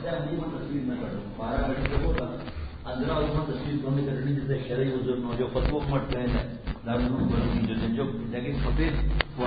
تصویر میں کر دوں 12 گھنٹے کے ہوتا اندرا اس میں تصویر کرنے کرنی جیسے شرعی حضور نو جو فتوق مٹ کہیں جو جگہ کھپے وہ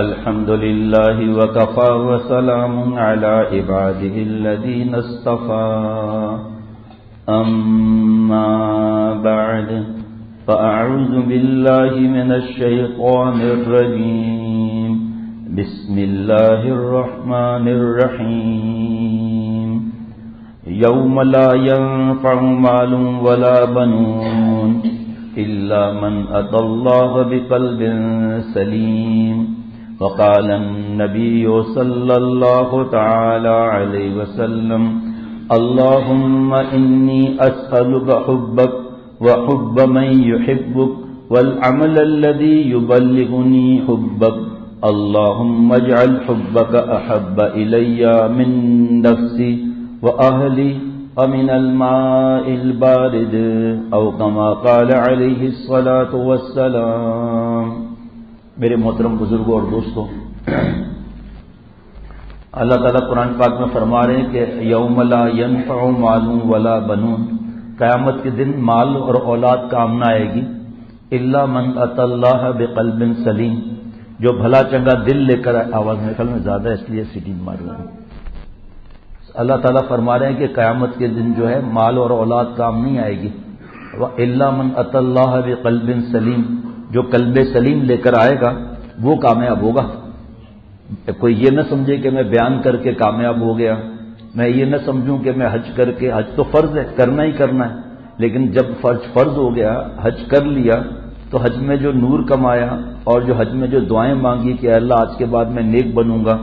الحمد لله وكفى وسلام على عباده الذين اصطفى أما بعد فأعوذ بالله من الشيطان الرجيم بسم الله الرحمن الرحيم يوم لا ينفع مال ولا بنون إلا من أتى الله بقلب سليم وقال النبي صلى الله تعالى عليه وسلم اللهم إني أسألك حبك وحب من يحبك والعمل الذي يبلغني حبك اللهم اجعل حبك أحب إلي من نفسي وأهلي ومن الماء البارد أو كما قال عليه الصلاة والسلام. میرے محترم بزرگوں اور دوستوں، اللہ تعالیٰ قرآن پاک میں فرما رہے ہیں کہ یوم لا ینفع مال ولا بنون، قیامت کے دن مال اور اولاد کام نہ آئے گی، الا من اتی اللہ بقلب سلیم، جو بھلا چنگا دل لے کر آواز میرے خیال میں زیادہ اس لیے سیٹی مار رہا ہوں. اللہ تعالیٰ فرما رہے ہیں کہ قیامت کے دن جو ہے مال اور اولاد کام نہیں آئے گی، الا من اتی اللہ بقلب سلیم، جو قلب سلیم لے کر آئے گا وہ کامیاب ہوگا. کوئی یہ نہ سمجھے کہ میں بیان کر کے کامیاب ہو گیا، میں یہ نہ سمجھوں کہ میں حج کر کے، حج تو فرض ہے، کرنا ہی کرنا ہے، لیکن جب فرض ہو گیا، حج کر لیا، تو حج میں جو نور کمایا اور جو حج میں جو دعائیں مانگی کہ اللہ آج کے بعد میں نیک بنوں گا،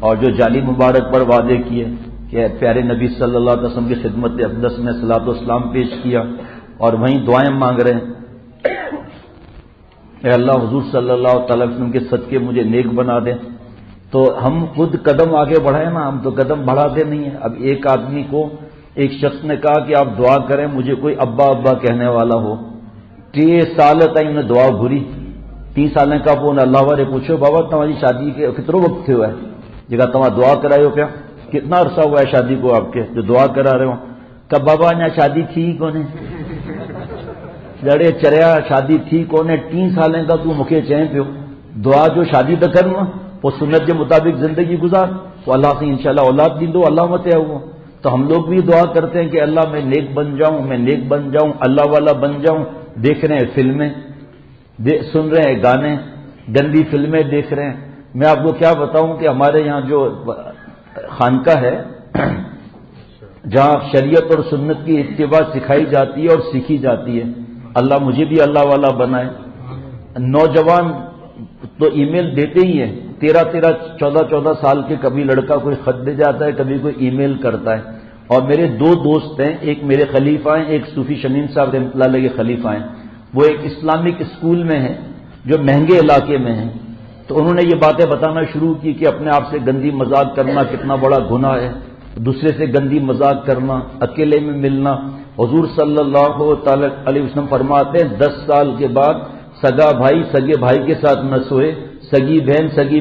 اور جو جعلی مبارک پر وعدے کیے کہ پیارے نبی صلی اللہ علیہ وسلم کی خدمت اقدس میں صلاۃ و اسلام پیش کیا اور وہیں دعائیں مانگ رہے ہیں، اے اللہ حضور صلی اللہ تعالی وسلم کے صدقے مجھے نیک بنا دیں. تو ہم خود قدم آگے بڑھائیں نا، ہم تو قدم بڑھاتے نہیں ہیں. اب ایک آدمی کو ایک شخص نے کہا کہ آپ دعا کریں مجھے کوئی ابا ابا کہنے والا ہو. 3 سال تک انہیں دعا گھری، 3 سالیں کا وہ اللہ والے پوچھو بابا تمہاری شادی کے کتنا وقت تھے ہوا ہے، جگہ تمہاں دعا کرائے ہو پیا، کتنا عرصہ ہوا ہے شادی کو آپ کے جو دعا کرا رہے ہو. کہ بابا یہاں شادی تھی کونے، جڑے چریا شادی تھی کونے، 3 سالیں کا تو مکھے چہیں پیو دعا جو شادی تو کرنا وہ سنت کے مطابق زندگی گزار، وہ اللہ سے انشاءاللہ اولاد دین دو، اللہ مت ہے وہ. تو ہم لوگ بھی دعا کرتے ہیں کہ اللہ میں نیک بن جاؤں، میں نیک بن جاؤں، اللہ والا بن جاؤں. دیکھ رہے ہیں فلمیں، سن رہے ہیں گانے، گندی فلمیں دیکھ رہے ہیں. میں آپ کو کیا بتاؤں کہ ہمارے یہاں جو خانقاہ ہے جہاں شریعت اور سنت کی اتباع سکھائی جاتی ہے اور سیکھی جاتی ہے، اللہ مجھے بھی اللہ والا بنائے. نوجوان تو ای میل دیتے ہی ہیں، 13 14 سال کے، کبھی لڑکا کوئی خط دے جاتا ہے، کبھی کوئی ای میل کرتا ہے. اور میرے 2 دوست ہیں، ایک میرے خلیفہ ہیں، ایک صوفی شمیم صاحب رحمۃ اللہ علیہ کے خلیفہ ہیں. وہ ایک اسلامک اسکول میں ہیں جو مہنگے علاقے میں ہیں، تو انہوں نے یہ باتیں بتانا شروع کی کہ اپنے آپ سے گندی مذاق کرنا کتنا بڑا گناہ ہے، دوسرے سے گندی مذاق کرنا، اکیلے میں ملنا۔ حضور صلی اللہ تعالی علیہ وسلم فرماتے ہیں 10 سال کے بعد سگا بھائی سگے بھائی کے ساتھ نہ سوئے، سگی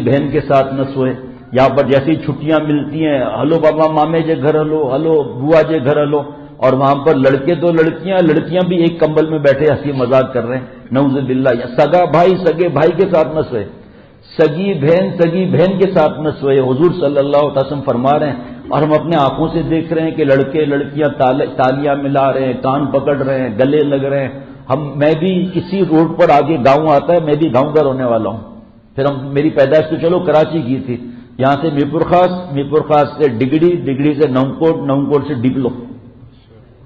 بہن کے ساتھ نہ سوئے۔ یہاں پر جیسی چھٹیاں ملتی ہیں، ہلو بابا مامے جے گھر ہلو، ہلو بوا جے گھر ہلو، اور وہاں پر لڑکے تو لڑکیاں بھی ایک کمبل میں بیٹھے ہنسی مذاق کر رہے ہیں، نعوذ باللہ۔ یا سگا بھائی سگے بھائی کے ساتھ نہ سوئے، سگی بہن کے ساتھ نہ سوئے۔ حضور صلی اللہ علیہ وسلم فرما رہے ہیں، اور ہم اپنے آنکھوں سے دیکھ رہے ہیں کہ لڑکے لڑکیاں تالیاں ملا رہے ہیں، کان پکڑ رہے ہیں، گلے لگ رہے ہیں۔ میں بھی اسی روڈ پر آگے گاؤں آتا ہے، میں بھی گاؤں کا رونے والا ہوں۔ پھر میری پیدائش تو چلو کراچی کی تھی، یہاں سے میرپور خاص سے ڈگڑی سے نونکوٹ سے ڈپلو۔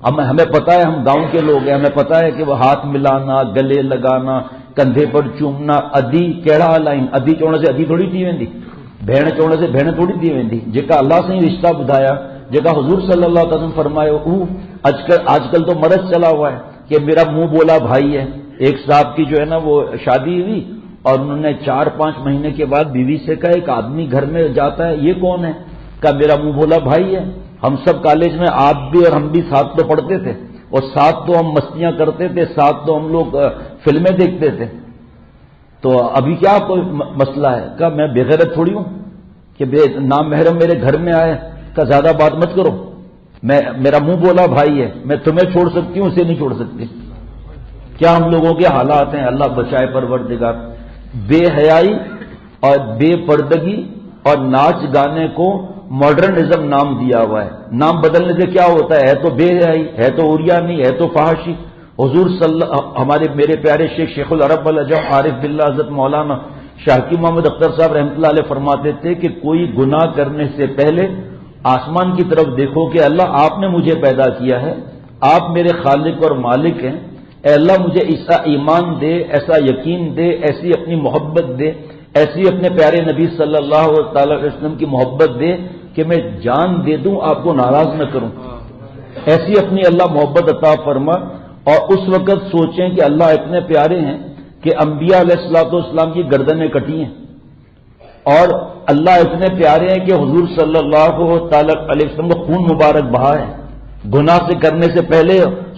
ہمیں پتا ہے ہم گاؤں کے لوگ ہیں، ہمیں پتا ہے کہ وہ ہاتھ ملانا، گلے لگانا، کندھے پر چومنا، ادھی کیڑا لائن، ادھی چوڑنے سے ادھی تھوڑی تھی ویندی، بھیڑ چوڑنے سے بھیڑ تھوڑی تھی ویندی، جیکا اللہ سے ہی رشتہ بدھایا، جیکا حضور صلی اللہ علیہ وسلم فرمائے۔ آج کل تو مرض چلا ہوا ہے کہ میرا منہ بولا بھائی ہے۔ ایک صاحب کی جو ہے نا وہ شادی ہوئی، اور انہوں نے 4-5 مہینے کے بعد بیوی سے کہا ایک آدمی گھر میں جاتا ہے، یہ کون ہے؟ کہا میرا منہ بولا بھائی ہے۔ ہم سب کالج میں آپ بھی اور ہم بھی ساتھ تو پڑھتے تھے، اور ساتھ تو ہم مستیاں کرتے تھے، ساتھ تو ہم لوگ فلمیں دیکھتے تھے، تو ابھی کیا کوئی مسئلہ ہے؟ کہا میں بغیرت تھوڑی ہوں کہ نام محرم میرے گھر میں آئے۔ کہا زیادہ بات مت کرو، میرا منہ بولا بھائی ہے، میں تمہیں چھوڑ سکتی ہوں، اسے نہیں چھوڑ سکتی۔ کیا ہم لوگوں کے حالات ہیں، اللہ بچائے پروردگار۔ بے حیائی اور بے پردگی اور ناچ گانے کو ماڈرنزم نام دیا ہوا ہے۔ نام بدلنے سے کیا ہوتا ہے تو بے حیائی، ہے تو عریانی، ہے تو فحاشی۔ حضور میرے پیارے شیخ العرب العجم عارف باللہ حضرت مولانا شاہکی محمد اختر صاحب رحمۃ اللہ علیہ فرماتے تھے کہ کوئی گناہ کرنے سے پہلے آسمان کی طرف دیکھو کہ اللہ آپ نے مجھے پیدا کیا ہے، آپ میرے خالق اور مالک ہیں، اے اللہ مجھے ایسا ایمان دے، ایسا یقین دے، ایسی اپنی محبت دے، ایسی اپنے پیارے نبی صلی اللہ تعالی علیہ وسلم کی محبت دے کہ میں جان دے دوں آپ کو ناراض نہ کروں، ایسی اپنی اللہ محبت عطا فرما۔ اور اس وقت سوچیں کہ اللہ اتنے پیارے ہیں کہ انبیاء علیہ الصلوۃ والسلام کی گردنیں کٹی ہیں، اور اللہ اتنے پیارے ہیں کہ حضور صلی اللہ تعالی علیہ وسلم کو خون مبارک بہا ہے۔ گناہ سے کرنے سے پہلے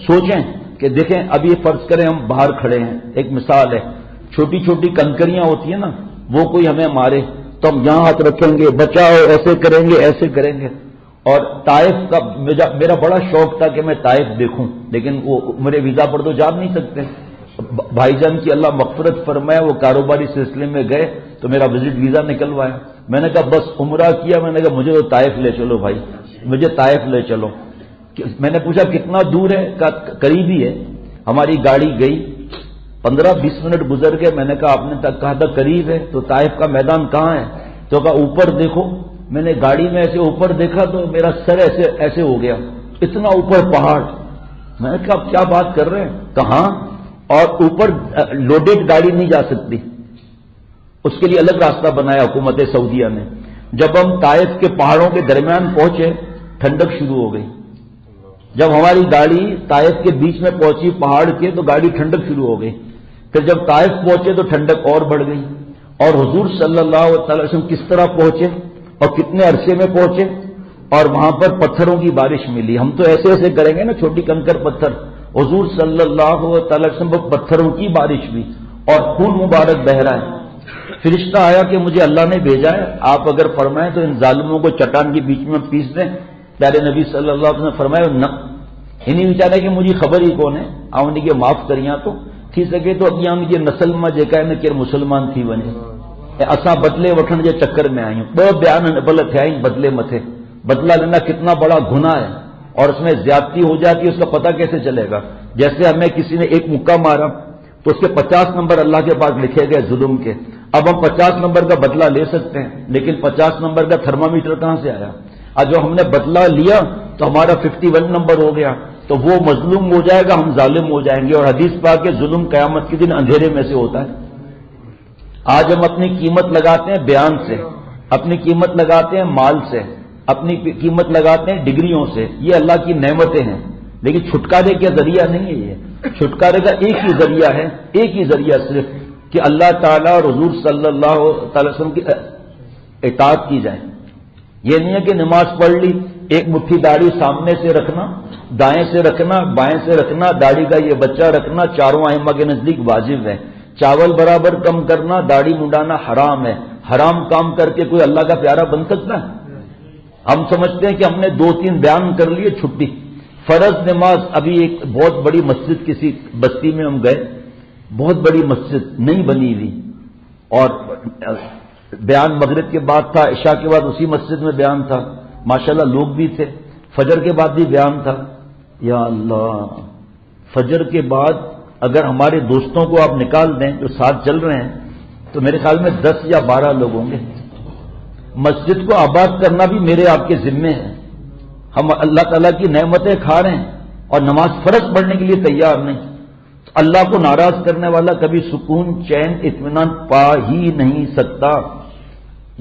سوچیں کہ دیکھیں ابھی فرض کریں ہم باہر کھڑے ہیں، ایک مثال ہے، چھوٹی چھوٹی کنکریاں ہوتی ہیں نا، وہ کوئی ہمیں مارے تو ہم یہاں ہاتھ رکھیں گے، بچاؤ، ایسے کریں گے۔ اور طائف کا میرا بڑا شوق تھا کہ میں طائف دیکھوں، لیکن وہ میرے ویزا پر تو جا نہیں سکتے۔ بھائی جان کی اللہ مغفرت فرمائے، وہ کاروباری سلسلے میں گئے تو میرا وزٹ ویزا نکلوایا۔ میں نے کہا بس عمرہ کیا، میں نے کہا مجھے تو طائف لے چلو بھائی، مجھے طائف لے چلو۔ میں نے پوچھا کتنا دور ہے؟ کہا قریب ہی ہے۔ ہماری گاڑی گئی، 15-20 منٹ گزر گئے، میں نے کہا آپ نے کہا تھا قریب ہے، تو طائف کا میدان کہاں ہے؟ تو کہا اوپر دیکھو۔ میں نے گاڑی میں ایسے اوپر دیکھا تو میرا سر ایسے ہو گیا، اتنا اوپر پہاڑ۔ میں نے کہا آپ کیا بات کر رہے ہیں؟ کہاں؟ اور اوپر لوڈیڈ گاڑی نہیں جا سکتی، اس کے لیے الگ راستہ بنایا حکومت سعودیہ نے۔ جب ہم طائف کے پہاڑوں کے درمیان پہنچے، ٹھنڈک شروع ہو گئی۔ جب ہماری گاڑی طائف کے بیچ میں پہنچی پہاڑ کے تو گاڑی ٹھنڈک شروع ہو گئی۔ پھر جب طائف پہنچے تو ٹھنڈک اور بڑھ گئی۔ اور حضور صلی اللہ علیہ وسلم کس طرح پہنچے اور کتنے عرصے میں پہنچے، اور وہاں پر پتھروں کی بارش ملی۔ ہم تو ایسے کریں گے نا، چھوٹی کنکر پتھر، حضور صلی اللہ علیہ وسلم کو پتھروں کی بارش بھی، اور خون مبارک بہ رہا ہے۔ فرشتہ آیا کہ مجھے اللہ نے بھیجا ہے، آپ اگر فرمائیں تو ان ظالموں کو چٹان کے بیچ میں پیس دیں۔ پیارے نبی صلی اللہ علیہ وسلم فرمایا نہ، انہیں بیچارے کہ مجھے خبر ہی کون ہے، آؤں کے معاف کریاں تو تھی سکے تو اگیاں ان کی نسل میں جیکا ہے نا کہ مسلمان تھی ونے، اساں بدلے وٹھن کے چکر میں آئیوں۔ دو بیان بل تھیا بدلے متھے، بدلہ لینا کتنا بڑا گناہ ہے، اور اس میں زیادتی ہو جاتی ہے، اس کا پتہ کیسے چلے گا؟ جیسے ہمیں کسی نے ایک مکہ مارا تو اس کے 50 نمبر اللہ کے پاس لکھے گئے ظلم کے، اب ہم 50 نمبر کا بدلہ لے سکتے ہیں، لیکن 50 نمبر کا تھرمامیٹر کہاں سے آیا؟ اور جو ہم نے بدلہ لیا تو ہمارا 51 نمبر ہو گیا، تو وہ مظلوم ہو جائے گا، ہم ظالم ہو جائیں گے۔ اور حدیث پاک کہ ظلم قیامت کے دن اندھیرے میں سے ہوتا ہے۔ آج ہم اپنی قیمت لگاتے ہیں بیان سے، اپنی قیمت لگاتے ہیں مال سے، اپنی قیمت لگاتے ہیں ڈگریوں سے، یہ اللہ کی نعمتیں ہیں، لیکن چھٹکارے کا ذریعہ نہیں ہے۔ یہ چھٹکارے کا ایک ہی ذریعہ ہے، ایک ہی ذریعہ صرف کہ اللہ تعالیٰ اور حضور صلی اللہ تعالی وسلم کی اطاعت کی جائے. یہ نہیں ہے کہ نماز پڑھ لی، ایک مٹھی داڑھی سامنے سے رکھنا، دائیں سے رکھنا، بائیں سے رکھنا، داڑھی کا یہ بچہ رکھنا چاروں ائمہ کے نزدیک واجب ہے. چاول برابر کم کرنا، داڑھی منڈانا حرام ہے. حرام کام کر کے کوئی اللہ کا پیارا بن سکتا ہے؟ ہم سمجھتے ہیں کہ ہم نے 2-3 بیان کر لیے چھٹی. فرض نماز، ابھی ایک بہت بڑی مسجد کسی بستی میں ہم گئے، بہت بڑی مسجد نہیں بنی ہوئی، اور بیان مغرب کے بعد تھا، عشاء کے بعد اسی مسجد میں بیان تھا، ماشاءاللہ لوگ بھی تھے، فجر کے بعد بھی بیان تھا. یا اللہ، فجر کے بعد اگر ہمارے دوستوں کو آپ نکال دیں جو ساتھ چل رہے ہیں تو میرے خیال میں 10 یا 12 لوگ ہوں گے. مسجد کو آباد کرنا بھی میرے آپ کے ذمے ہے. ہم اللہ تعالیٰ کی نعمتیں کھا رہے ہیں اور نماز فرض پڑھنے کے لیے تیار نہیں. اللہ کو ناراض کرنے والا کبھی سکون، چین، اطمینان پا ہی نہیں سکتا.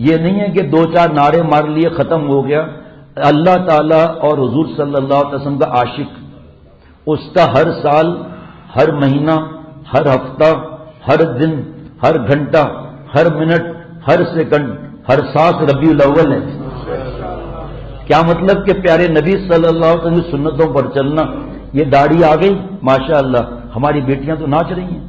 یہ نہیں ہے کہ 2-4 نعرے مار لیے ختم ہو گیا. اللہ تعالیٰ اور حضور صلی اللہ علیہ وسلم کا عاشق، اس کا ہر سال، ہر مہینہ، ہر ہفتہ، ہر دن، ہر گھنٹہ، ہر منٹ، ہر سیکنڈ، ہر سانس ربیع الاول ہے. کیا مطلب کہ پیارے نبی صلی اللہ علیہ وسلم کی سنتوں پر چلنا. یہ داڑھی آ گئی ماشاءاللہ، ہماری بیٹیاں تو ناچ رہی ہیں،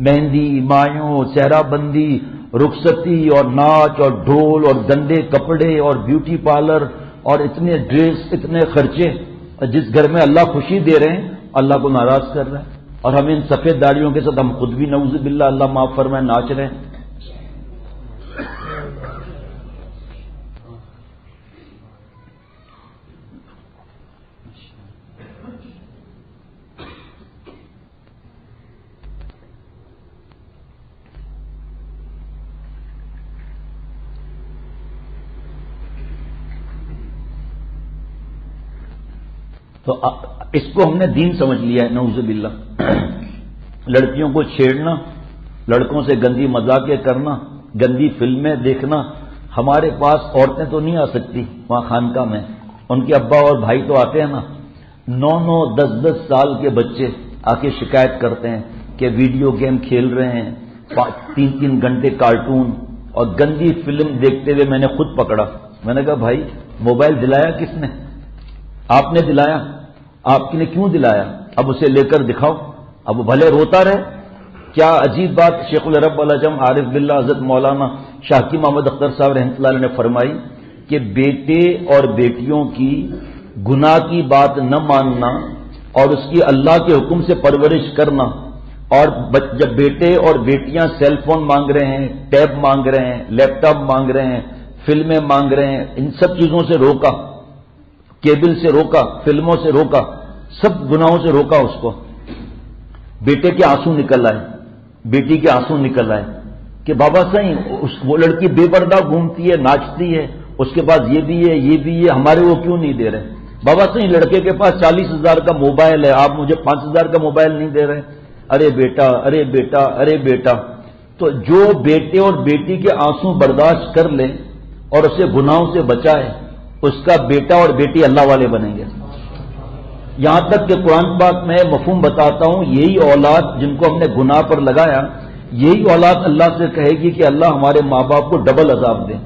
مہندی، مایوں، صحرا بندی، رخصتی اور ناچ اور ڈھول اور گندے کپڑے اور بیوٹی پارلر اور اتنے ڈریس، اتنے خرچے. جس گھر میں اللہ خوشی دے رہے ہیں اللہ کو ناراض کر رہا ہے، اور ہم ان سفید داڑیوں کے ساتھ ہم خود بھی نعوذ باللہ اللہ معاف فرمائے ناچ رہے ہیں. تو اس کو ہم نے دین سمجھ لیا ہے نعوذ باللہ. لڑکیوں کو چھیڑنا، لڑکوں سے گندی مذاقیں کرنا، گندی فلمیں دیکھنا. ہمارے پاس عورتیں تو نہیں آ سکتی وہاں خانقاہ میں، ان کے ابا اور بھائی تو آتے ہیں نا. 9-9 10-10 سال کے بچے آ کے شکایت کرتے ہیں کہ ویڈیو گیم کھیل رہے ہیں، 3-3 گھنٹے کارٹون اور گندی فلم دیکھتے ہوئے میں نے خود پکڑا. میں نے کہا بھائی موبائل دلایا کس نے؟ آپ نے دلایا. آپ نے کیوں دلایا؟ اب اسے لے کر دکھاؤ. اب وہ بھلے روتا رہے. کیا عجیب بات شیخ العرب العجم عارف باللہ حضرت مولانا شاکی محمد اختر صاحب رحمۃ اللہ علیہ نے فرمائی کہ بیٹے اور بیٹیوں کی گناہ کی بات نہ ماننا اور اس کی اللہ کے حکم سے پرورش کرنا، اور جب بیٹے اور بیٹیاں سیل فون مانگ رہے ہیں، ٹیب مانگ رہے ہیں، لیپ ٹاپ مانگ رہے ہیں، فلمیں مانگ رہے ہیں، ان سب چیزوں سے روکا، کیبل سے روکا، فلموں سے روکا، سب گناہوں سے روکا اس کو. بیٹے کے آنسو نکل آئے، بیٹی کے آنسو نکل آئے کہ بابا صحیح وہ لڑکی بے پردہ گھومتی ہے، ناچتی ہے، اس کے پاس یہ بھی ہے، یہ بھی ہے، ہمارے وہ کیوں نہیں دے رہے؟ بابا صحیح لڑکے کے پاس 40,000 کا موبائل ہے، آپ مجھے 5,000 کا موبائل نہیں دے رہے. ارے بیٹا، ارے بیٹا، ارے بیٹا. تو جو بیٹے اور بیٹی کے آنسو برداشت کر لے اور اسے گناہوں سے بچائے، اس کا بیٹا اور بیٹی اللہ والے بنیں گے. یہاں تک کہ قرآن پاک میں مفہوم بتاتا ہوں، یہی اولاد جن کو ہم نے گناہ پر لگایا، یہی اولاد اللہ سے کہے گی کہ اللہ ہمارے ماں باپ کو ڈبل عذاب دیں.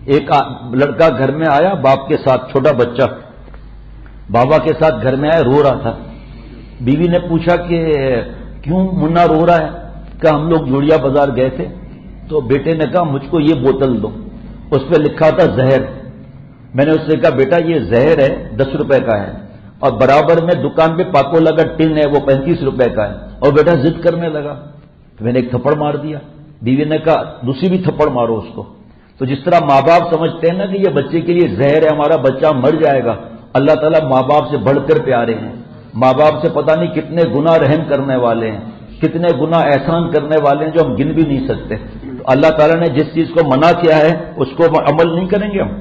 ایک لڑکا گھر میں آیا باپ کے ساتھ، چھوٹا بچہ بابا کے ساتھ گھر میں آیا، رو رہا تھا. بیوی نے پوچھا کہ کیوں منا رو رہا ہے؟ کہ ہم لوگ جوڑیا بازار گئے تھے تو بیٹے نے کہا مجھ کو یہ بوتل دو، اس پہ لکھا تھا زہر. میں نے اس سے کہا بیٹا یہ زہر ہے، 10 روپے کا ہے، اور برابر میں دکان پہ پاکولا کا ٹن ہے وہ 35 روپے کا ہے. اور بیٹا ضد کرنے لگا تو میں نے ایک تھپڑ مار دیا. بیوی نے کہا دوسری بھی تھپڑ مارو اس کو. تو جس طرح ماں باپ سمجھتے ہیں نا کہ یہ بچے کے لیے زہر ہے، ہمارا بچہ مر جائے گا، اللہ تعالیٰ ماں باپ سے بڑھ کر پیارے ہیں. ماں باپ سے پتہ نہیں کتنے گناہ رحم کرنے والے ہیں، کتنے گناہ احسان کرنے والے ہیں جو ہم گن بھی نہیں سکتے. تو اللہ تعالیٰ نے جس چیز کو منع کیا ہے اس کو عمل نہیں کریں گے ہم.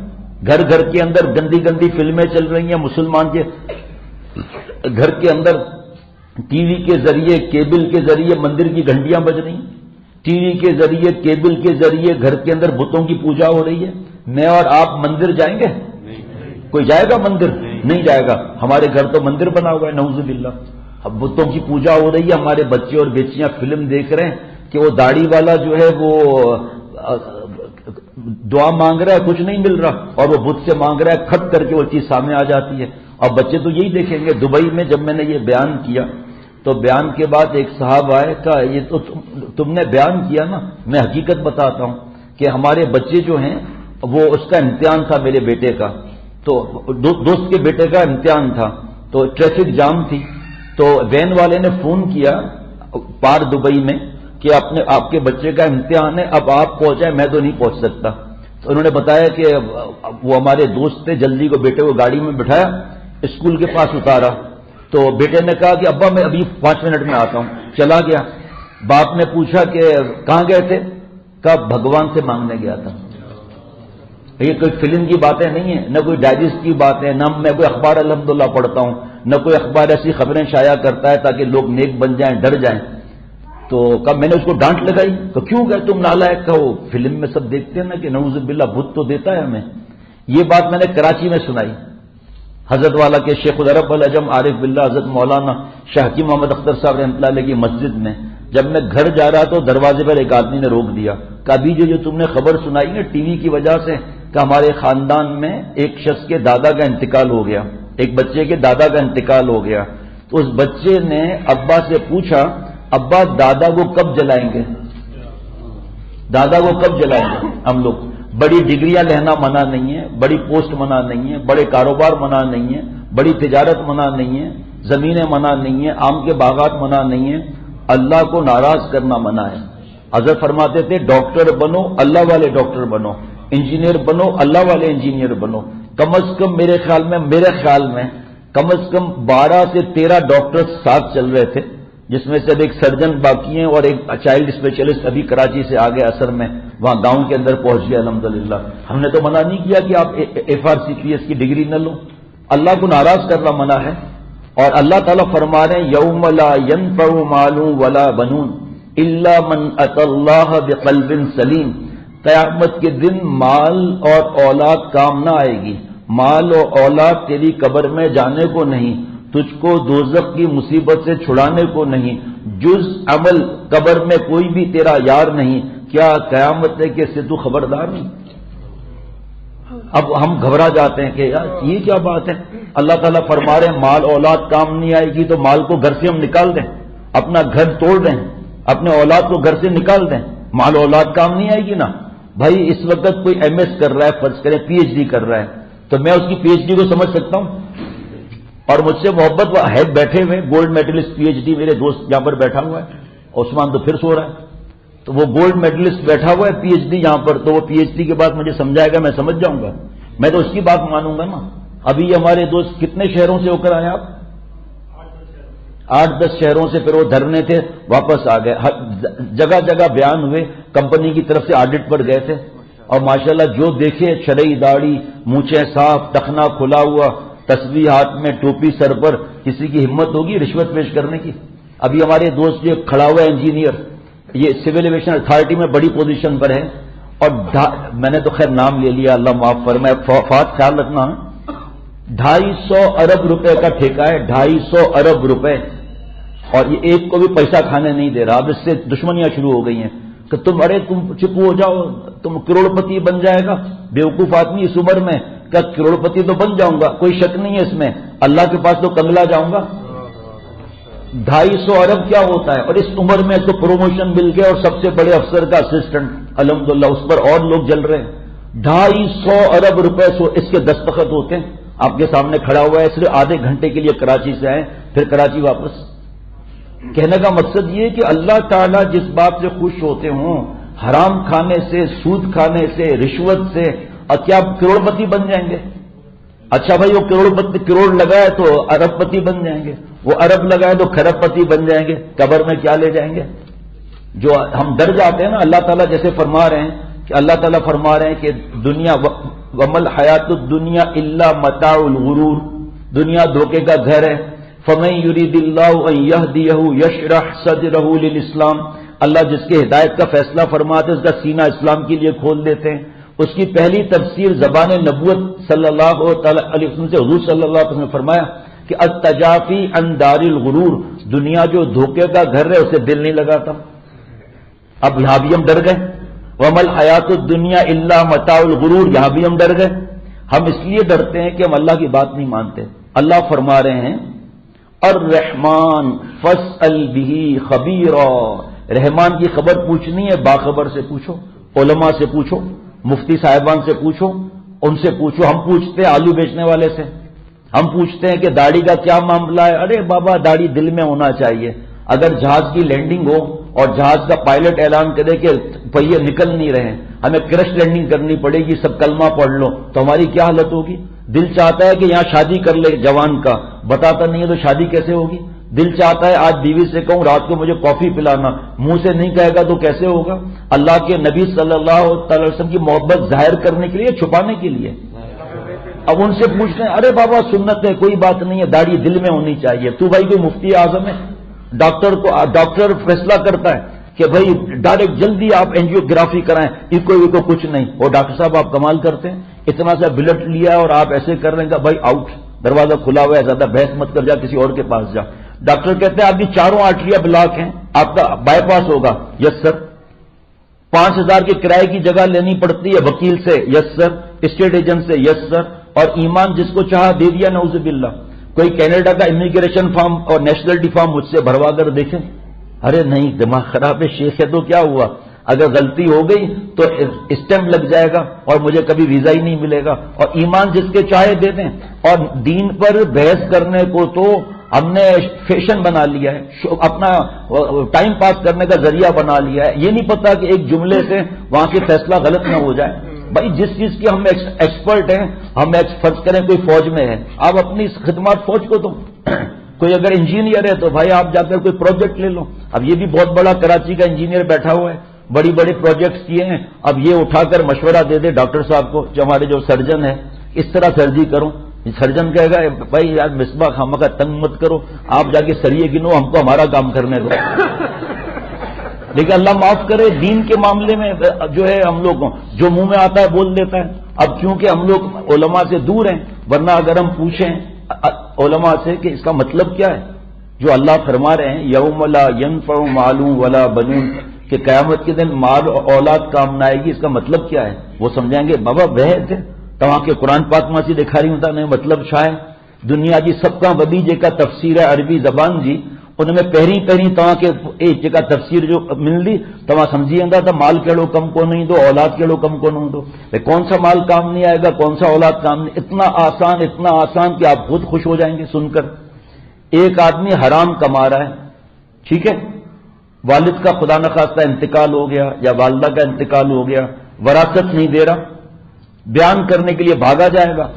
گھر گھر کے اندر گندی گندی فلمیں چل رہی ہیں، مسلمان کے گھر کے اندر ٹی وی کے ذریعے، کیبل کے ذریعے مندر کی گھنٹیاں بج رہی ہیں، ٹی وی کے ذریعے، کیبل کے ذریعے گھر کے اندر بتوں کی پوجا ہو رہی ہے. میں اور آپ مندر جائیں گے؟ کوئی جائے گا مندر؟ نہیں جائے گا. ہمارے گھر تو مندر بنا ہوا ہے نعوذ باللہ. اب بتوں کی پوجا ہو رہی ہے، ہمارے بچے اور بیٹیاں فلم دیکھ رہے ہیں. کہ وہ داڑھی والا جو ہے وہ دعا مانگ رہا ہے، کچھ نہیں مل رہا، اور وہ بت سے مانگ رہا ہے، کھٹ کر کے وہ چیز سامنے آ جاتی ہے. اور بچے تو یہی دیکھیں گے. دبئی میں جب میں نے یہ بیان کیا تو بیان کے بعد ایک صاحب آئے، کہا یہ تو تم نے بیان کیا نا، میں حقیقت بتاتا ہوں کہ ہمارے بچے جو ہیں وہ اس کا امتحان تھا میرے بیٹے کا، تو دوست کے بیٹے کا امتحان تھا، تو ٹریفک جام تھی، تو وین والے نے فون کیا پار دبئی میں کہ آپ کے بچے کا امتحان ہے، اب آپ پہنچائیں، میں تو نہیں پہنچ سکتا. تو انہوں نے بتایا کہ وہ ہمارے دوست تھے، جلدی کو بیٹے کو گاڑی میں بٹھایا، اسکول کے پاس اتارا، تو بیٹے نے کہا کہ ابا میں ابھی 5 منٹ میں آتا ہوں. چلا گیا. باپ نے پوچھا کہ کہاں گئے تھے؟ کہا بھگوان سے مانگنے گیا تھا. یہ کوئی فلم کی باتیں نہیں ہیں، نہ کوئی ڈائجسٹ کی باتیں، نہ میں کوئی اخبار الحمدللہ پڑھتا ہوں، نہ کوئی اخبار ایسی خبریں شائع کرتا ہے تاکہ لوگ نیک بن جائیں، ڈر جائیں. تو کہا میں نے اس کو ڈانٹ لگائی کہ کیوں کہ تم نالائق کہو، فلم میں سب دیکھتے ہیں نا کہ نعوذ باللہ بت تو دیتا ہے ہمیں. یہ بات میں نے کراچی میں سنائی حضرت والا کے شیخ العرب العجم عارف باللہ حضرت مولانا شاہ حکیم محمد اختر صاحب رحمۃ اللہ علیہ کی مسجد میں. جب میں گھر جا رہا تو دروازے پر ایک آدمی نے روک دیا، کہ ابھی جو تم نے خبر سنائی نا ٹی وی کی وجہ سے، کہ ہمارے خاندان میں ایک شخص کے دادا کا انتقال ہو گیا، ایک بچے کے دادا کا انتقال ہو گیا. تو اس بچے نے ابا سے پوچھا، ابا دادا کو کب جلائیں گے؟ دادا کو کب جلائیں گے ہم لوگ؟ بڑی ڈگریاں لینا منع نہیں ہے، بڑی پوسٹ منع نہیں ہے، بڑے کاروبار منع نہیں ہے، بڑی تجارت منع نہیں ہے، زمینیں منع نہیں ہیں، آم کے باغات منع نہیں ہیں، اللہ کو ناراض کرنا منع ہے. حضرت فرماتے تھے ڈاکٹر بنو اللہ والے ڈاکٹر بنو، انجینئر بنو اللہ والے انجینئر بنو. کم از کم میرے خیال میں کم از کم 12 سے 13 ڈاکٹر ساتھ چل رہے تھے، جس میں سے اب ایک سرجن باقی ہیں اور ایک چائلڈ اسپیشلسٹ ابھی کراچی سے آ گئے اثر میں، وہاں گاؤں کے اندر پہنچ گیا الحمدللہ. ہم نے تو منع نہیں کیا کہ آپ FRCPS کی ڈگری نہ لو، اللہ کو ناراض کرنا منع ہے. اور اللہ تعالیٰ فرما رہے ہیں یوم لا ينفع مال ولا بنون الا من اتى اللہ بقلب سلیم. قیامت کے دن مال اور اولاد کام نہ آئے گی. مال اور اولاد تیری قبر میں جانے کو نہیں، تجھ کو دوزخ کی مصیبت سے چھڑانے کو نہیں، جز عمل قبر میں کوئی بھی تیرا یار نہیں. کیا قیامت ہے کہ سے تو خبردار نہیں؟ اب ہم گھبرا جاتے ہیں کہ یار یہ کیا بات ہے. اللہ تعالیٰ فرما رہے ہیں مال اولاد کام نہیں آئے گی تو مال کو گھر سے ہم نکال دیں، اپنا گھر توڑ دیں، اپنے اولاد کو گھر سے نکال دیں، مال اولاد کام نہیں آئے گی نا. بھائی اس وقت کوئی MS کر رہا ہے، فرض کریں PhD کر رہا ہے، تو میں اس کی PhD کو سمجھ سکتا ہوں؟ اور مجھ سے محبت وہ ہے بیٹھے ہوئے گولڈ میڈلسٹ PhD میرے دوست یہاں پر بیٹھا ہوا ہے، عثمان تو پھر سو رہا ہے، تو وہ گولڈ میڈلسٹ بیٹھا ہوا ہے PhD یہاں پر، تو وہ PhD کے بعد مجھے سمجھائے گا، میں سمجھ جاؤں گا، میں تو اس کی بات مانوں گا نا. ابھی ہمارے دوست کتنے شہروں سے ہو کر آئے آپ؟ 8-10 شہروں سے، پھر وہ دھرنے تھے واپس آ گئے، جگہ جگہ بیان ہوئے، کمپنی کی طرف سے آڈٹ پر گئے تھے، اور ماشاءاللہ جو دیکھے چڑئی داڑھی، مونچھیں صاف، ٹخنا کھلا ہوا، تسبیح ہاتھ میں، ٹوپی سر پر. کسی کی ہمت ہوگی رشوت پیش کرنے کی؟ ابھی ہمارے دوست جو کھڑا ہوا ہے انجینئر، یہ سول ایویشن اتھارٹی میں بڑی پوزیشن پر ہے، اور میں نے تو خیر نام لے لیا، اللہ معاف فرمائے، فات خیال رکھنا، 250 ارب روپے کا ٹھیکہ ہے، 250 ارب روپے، اور یہ ایک کو بھی پیسہ کھانے نہیں دے رہا. اب اس سے دشمنیاں شروع ہو گئی ہیں کہ تم چپ ہو جاؤ، تم کروڑپتی بن جائے گا. بیوقوف آدمی اس عمر میں کیا کروڑپتی تو بن جاؤں گا، کوئی شک نہیں ہے اس میں، اللہ کے پاس تو کنگلا جاؤں گا. 250 ارب کیا ہوتا ہے؟ اور اس عمر میں تو پروموشن مل گیا اور سب سے بڑے افسر کا اسسٹنٹ الحمدللہ، اس پر اور لوگ جل رہے ہیں. 250 ارب روپے اس کے دستخط ہوتے ہیں. آپ کے سامنے کھڑا ہوا ہے، صرف آدھے گھنٹے کے لیے کراچی سے آئے، پھر کراچی واپس. کہنے کا مقصد یہ کہ اللہ تعالیٰ جس بات سے خوش ہوتے ہوں، حرام کھانے سے، سود کھانے سے، رشوت سے، اور کیا کروڑپتی بن جائیں گے؟ اچھا بھائی وہ کروڑ لگائے تو ارب پتی بن جائیں گے، وہ ارب لگائے تو کھرب پتی بن جائیں گے، قبر میں کیا لے جائیں گے؟ جو ہم ڈر جاتے ہیں نا، اللہ تعالیٰ جیسے فرما رہے ہیں کہ اللہ تعالیٰ فرما رہے ہیں کہ دنیا ومل حیات الدنیا الا متاع الغرور، دنیا دھوکے کا گھر ہے. فمن یرید اللہ ان یہدیہ یشرح صدرہ للاسلام، اللہ جس کے ہدایت کا فیصلہ فرماتے اس کا سینہ اسلام کے لیے کھول دیتے ہیں. اس کی پہلی تفسیر زبان نبوت صلی اللہ علیہ وسلم سے حضور صلی اللہ علیہ وسلم نے فرمایا کہ التجافی عن دار الغرور، دنیا جو دھوکے کا گھر ہے اسے دل نہیں لگاتا. اب یہاں بھی ہم ڈر گئے، ومل حیات الدنیا الا متاع الغرور، یہاں بھی ہم ڈر گئے۔ ہم اس لیے ڈرتے ہیں کہ ہم اللہ کی بات نہیں مانتے۔ اللہ فرما رہے ہیں الرحمن فاسأل به خبیرا، رحمان کی خبر پوچھنی ہے باخبر سے پوچھو، علماء سے پوچھو، مفتی صاحبان سے پوچھو، ان سے پوچھو۔ ہم پوچھتے ہیں آلو بیچنے والے سے، ہم پوچھتے ہیں کہ داڑھی کا کیا معاملہ ہے، ارے بابا داڑھی دل میں ہونا چاہیے۔ اگر جہاز کی لینڈنگ ہو اور جہاز کا پائلٹ اعلان کرے کہ پہیے نکل نہیں رہے، ہمیں کرش لینڈنگ کرنی پڑے گی، سب کلمہ پڑھ لو، تو ہماری کیا حالت ہوگی؟ دل چاہتا ہے کہ یہاں شادی کر لے جوان کا، بتاتا نہیں ہے تو شادی کیسے ہوگی؟ دل چاہتا ہے آج بیوی سے کہوں رات کو مجھے کافی پلانا، منہ سے نہیں کہے گا تو کیسے ہوگا؟ اللہ کے نبی صلی اللہ تعالی وسلم کی محبت ظاہر کرنے کے لیے، چھپانے کے لیے؟ اب ان سے پوچھتے ہیں ارے بابا سنت ہے کوئی بات نہیں ہے، داڑھی دل میں ہونی چاہیے۔ تو بھائی کوئی مفتی اعظم ہے؟ ڈاکٹر فیصلہ کرتا ہے کہ بھائی ڈائریکٹ جلدی آپ اینجیوگرافی کرائیں، ایکو کچھ نہیں۔ اور ڈاکٹر صاحب آپ کمال کرتے ہیں، اتنا سا بلڈ لیا اور آپ ایسے کر رہے ہیں کہ بھائی آؤٹ، دروازہ کھلا ہوا ہے، زیادہ بحث مت کر، جا کسی اور کے پاس جا۔ ڈاکٹر کہتے ہیں آپ کی چاروں آرٹریاں بلاک ہیں، آپ کا بائی پاس ہوگا، یس سر۔ 5000 کے کرائے کی جگہ لینی پڑتی ہے وکیل سے، یس سر۔ اسٹیٹ ایجنٹ سے، یس سر۔ اور ایمان جس کو چاہا دے دیا، نعوذ باللہ۔ کوئی کینیڈا کا امیگریشن فارم اور نیشنلٹی فارم مجھ سے بھروا کر دیکھیں، ارے نہیں دماغ خراب ہے شیخ ہے تو کیا ہوا، اگر غلطی ہو گئی تو اسٹیمپ لگ جائے گا اور مجھے کبھی ویزا ہی نہیں ملے گا۔ اور ایمان جس کے چاہے دے دیں۔ اور دین پر بحث کرنے کو تو ہم نے فیشن بنا لیا ہے، اپنا ٹائم پاس کرنے کا ذریعہ بنا لیا ہے۔ یہ نہیں پتا کہ ایک جملے سے وہاں سے فیصلہ غلط نہ ہو جائے۔ بھائی جس چیز کی ہم ایکسپرٹ ہیں، ہم فرض کریں کوئی فوج میں ہے، آپ اپنی خدمات فوج کو تو کوئی اگر انجینئر ہے تو بھائی آپ جا کر کوئی پروجیکٹ لے لو۔ اب یہ بھی بہت بڑا کراچی کا انجینئر بیٹھا ہوا ہے، بڑی بڑی پروجیکٹس کیے ہیں، اب یہ اٹھا کر مشورہ دے دے ڈاکٹر صاحب کو، جو ہمارے جو سرجن ہے، اس طرح سرجری کرو۔ سرجن کہے گا بھائی یار مصباح خامہ کا تنگ مت کرو، آپ جا کے سریے گنو، ہم کو ہمارا کام کرنے دو۔ لیکن اللہ معاف کرے دین کے معاملے میں جو ہے ہم لوگ جو منہ میں آتا ہے بول دیتا ہے۔ اب چونکہ ہم لوگ علماء سے دور ہیں، ورنہ اگر ہم پوچھیں علماء سے کہ اس کا مطلب کیا ہے جو اللہ فرما رہے ہیں یوم لا ينفع مال ولا بنون، کہ قیامت کے دن مال اور اولاد کام نہ آئے گی، اس کا مطلب کیا ہے؟ وہ سمجھائیں گے بابا بہت ہے تمہاں کے قرآن پاک میں سے دکھا رہی ہوں نہیں مطلب شاہ دنیا جی سب کا وڈی جیکا تفسیر ہے عربی زبان جی، ان میں پہری تمہاں کے ایک جگہ تفسیر جو ملتی تمہاں سمجھی ویندہ تھا مال کیڑو کم کو نہیں دو، اولاد کیڑو کم کو نہیں دو۔ کون سا مال کام نہیں آئے گا، کون سا اولاد کام نہیں، اتنا آسان کہ آپ خود خوش ہو جائیں گے سن کر۔ ایک آدمی حرام کما رہا ہے، ٹھیک ہے، والد کا خدا نخواستہ انتقال ہو گیا یا والدہ کا انتقال ہو گیا، وراثت نہیں دے رہا، بیان کرنے کے لیے بھاگا جائے گا،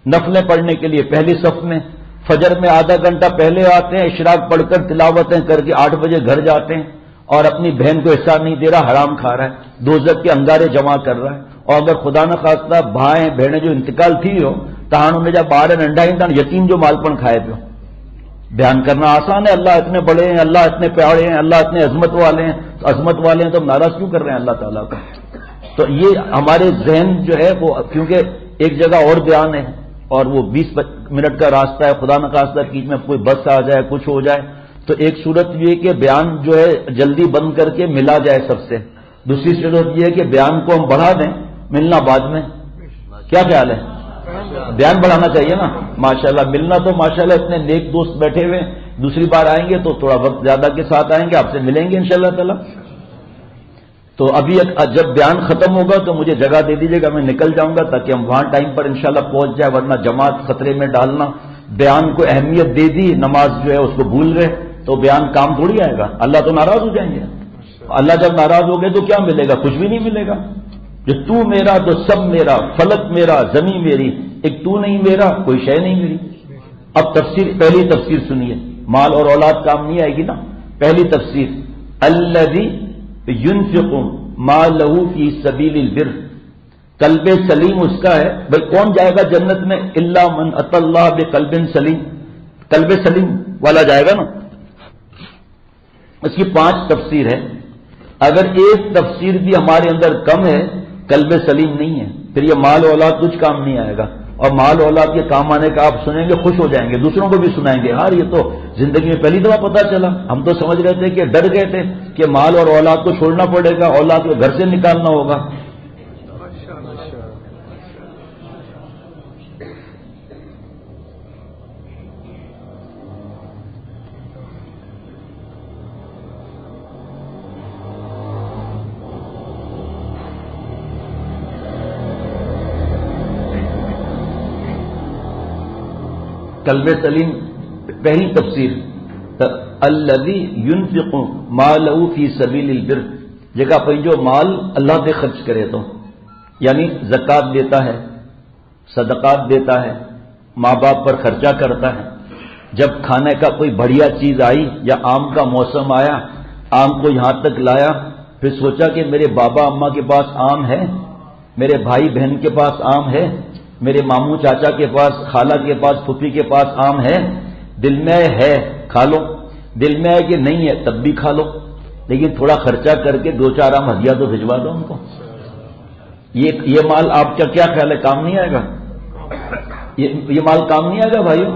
نفلیں پڑھنے کے لیے پہلی صف میں، فجر میں آدھا گھنٹہ پہلے آتے ہیں، اشراق پڑھ کر تلاوتیں کر کے 8 بجے گھر جاتے ہیں، اور اپنی بہن کو حصہ نہیں دے رہا، حرام کھا رہا ہے، دوزخ کے انگارے جمع کر رہا ہے۔ اور اگر خدا نخواستہ بھائیں بہنیں جو انتقال تھی ہو تہانوں میں جب باہر ننڈا ہی یتیم جو مالپن کھائے پہ بیان کرنا آسان ہے، اللہ اتنے بڑے ہیں، اللہ اتنے پیارے ہیں، اللہ اتنے عظمت والے ہیں تو ہم ناراض کیوں کر رہے ہیں اللہ تعالیٰ کو؟ تو یہ ہمارے ذہن جو ہے وہ کیونکہ ایک جگہ اور بیان ہے اور وہ 20 منٹ کا راستہ ہے، خدا نخواستہ بیچ میں کوئی بس آ جائے کچھ ہو جائے تو ایک صورت یہ کہ بیان جو ہے جلدی بند کر کے ملا جائے سب سے، دوسری صورت یہ ہے کہ بیان کو ہم بڑھا دیں، ملنا بعد میں۔ کیا خیال ہے؟ بیان بڑھانا چاہیے نا، ماشاءاللہ ملنا تو ماشاءاللہ اتنے نیک دوست بیٹھے ہوئے، دوسری بار آئیں گے تو تھوڑا وقت زیادہ کے ساتھ آئیں گے، آپ سے ملیں گے انشاءاللہ تعالی۔ تو ابھی جب بیان ختم ہوگا تو مجھے جگہ دے دیجیے گا، میں نکل جاؤں گا تاکہ ہم وہاں ٹائم پر انشاءاللہ پہنچ جائے، ورنہ جماعت خطرے میں ڈالنا، بیان کو اہمیت دے دی، نماز جو ہے اس کو بھول گئے تو بیان کام تھوڑی آئے گا، اللہ تو ناراض ہو جائیں گے۔ اللہ جب ناراض ہو گئے تو کیا ملے گا؟ کچھ بھی نہیں ملے گا۔ جو تو میرا تو سب میرا، فلک میرا زمین میری، ایک تو نہیں میرا کوئی شے نہیں میری۔ اب پہلی تفسیر سنیے، مال اور اولاد کام نہیں آئے گی نا۔ پہلی تفسیر الذی ينفق مالہ فی سبیل البر، قلب سلیم اس کا ہے۔ بھائی کون جائے گا جنت میں؟ الا من اتى اللہ بقلب سلیم، قلب سلیم والا جائے گا نا۔ اس کی 5 تفسیر ہے، اگر ایک تفسیر بھی ہمارے اندر کم ہے، قلب سلیم نہیں ہے، پھر یہ مال اولاد کچھ کام نہیں آئے گا۔ اور مال اولاد کے کام آنے کا آپ سنیں گے خوش ہو جائیں گے، دوسروں کو بھی سنائیں گے. ہاں یہ تو زندگی میں پہلی دفعہ پتا چلا. ہم تو سمجھ رہے تھے کہ ڈر گئے تھے کہ مال اور اولاد کو چھوڑنا پڑے گا، اولاد کو گھر سے نکالنا ہوگا. قلب سلیم پہلی تفسیر الذی ينفق مالہ فی سبیل البر، جگہ پہ جو مال اللہ پہ خرچ کرے تو یعنی زکوٰۃ دیتا ہے، صدقات دیتا ہے، ماں باپ پر خرچہ کرتا ہے. جب کھانے کا کوئی بڑھیا چیز آئی یا آم کا موسم آیا، آم کو یہاں تک لایا، پھر سوچا کہ میرے بابا اماں کے پاس آم ہے، میرے بھائی بہن کے پاس آم ہے، میرے ماموں چاچا کے پاس، خالہ کے پاس، پھوپھی کے پاس آم ہے، دل میں ہے کھا لو، دل میں ہے کہ نہیں ہے تب بھی کھا لو، لیکن تھوڑا خرچہ کر کے 2-4 آم ہدیہ تو بھجوا دو ان کو. یہ مال آپ کا کیا خیال ہے کام نہیں آئے گا؟ یہ مال کام نہیں آئے گا بھائیو؟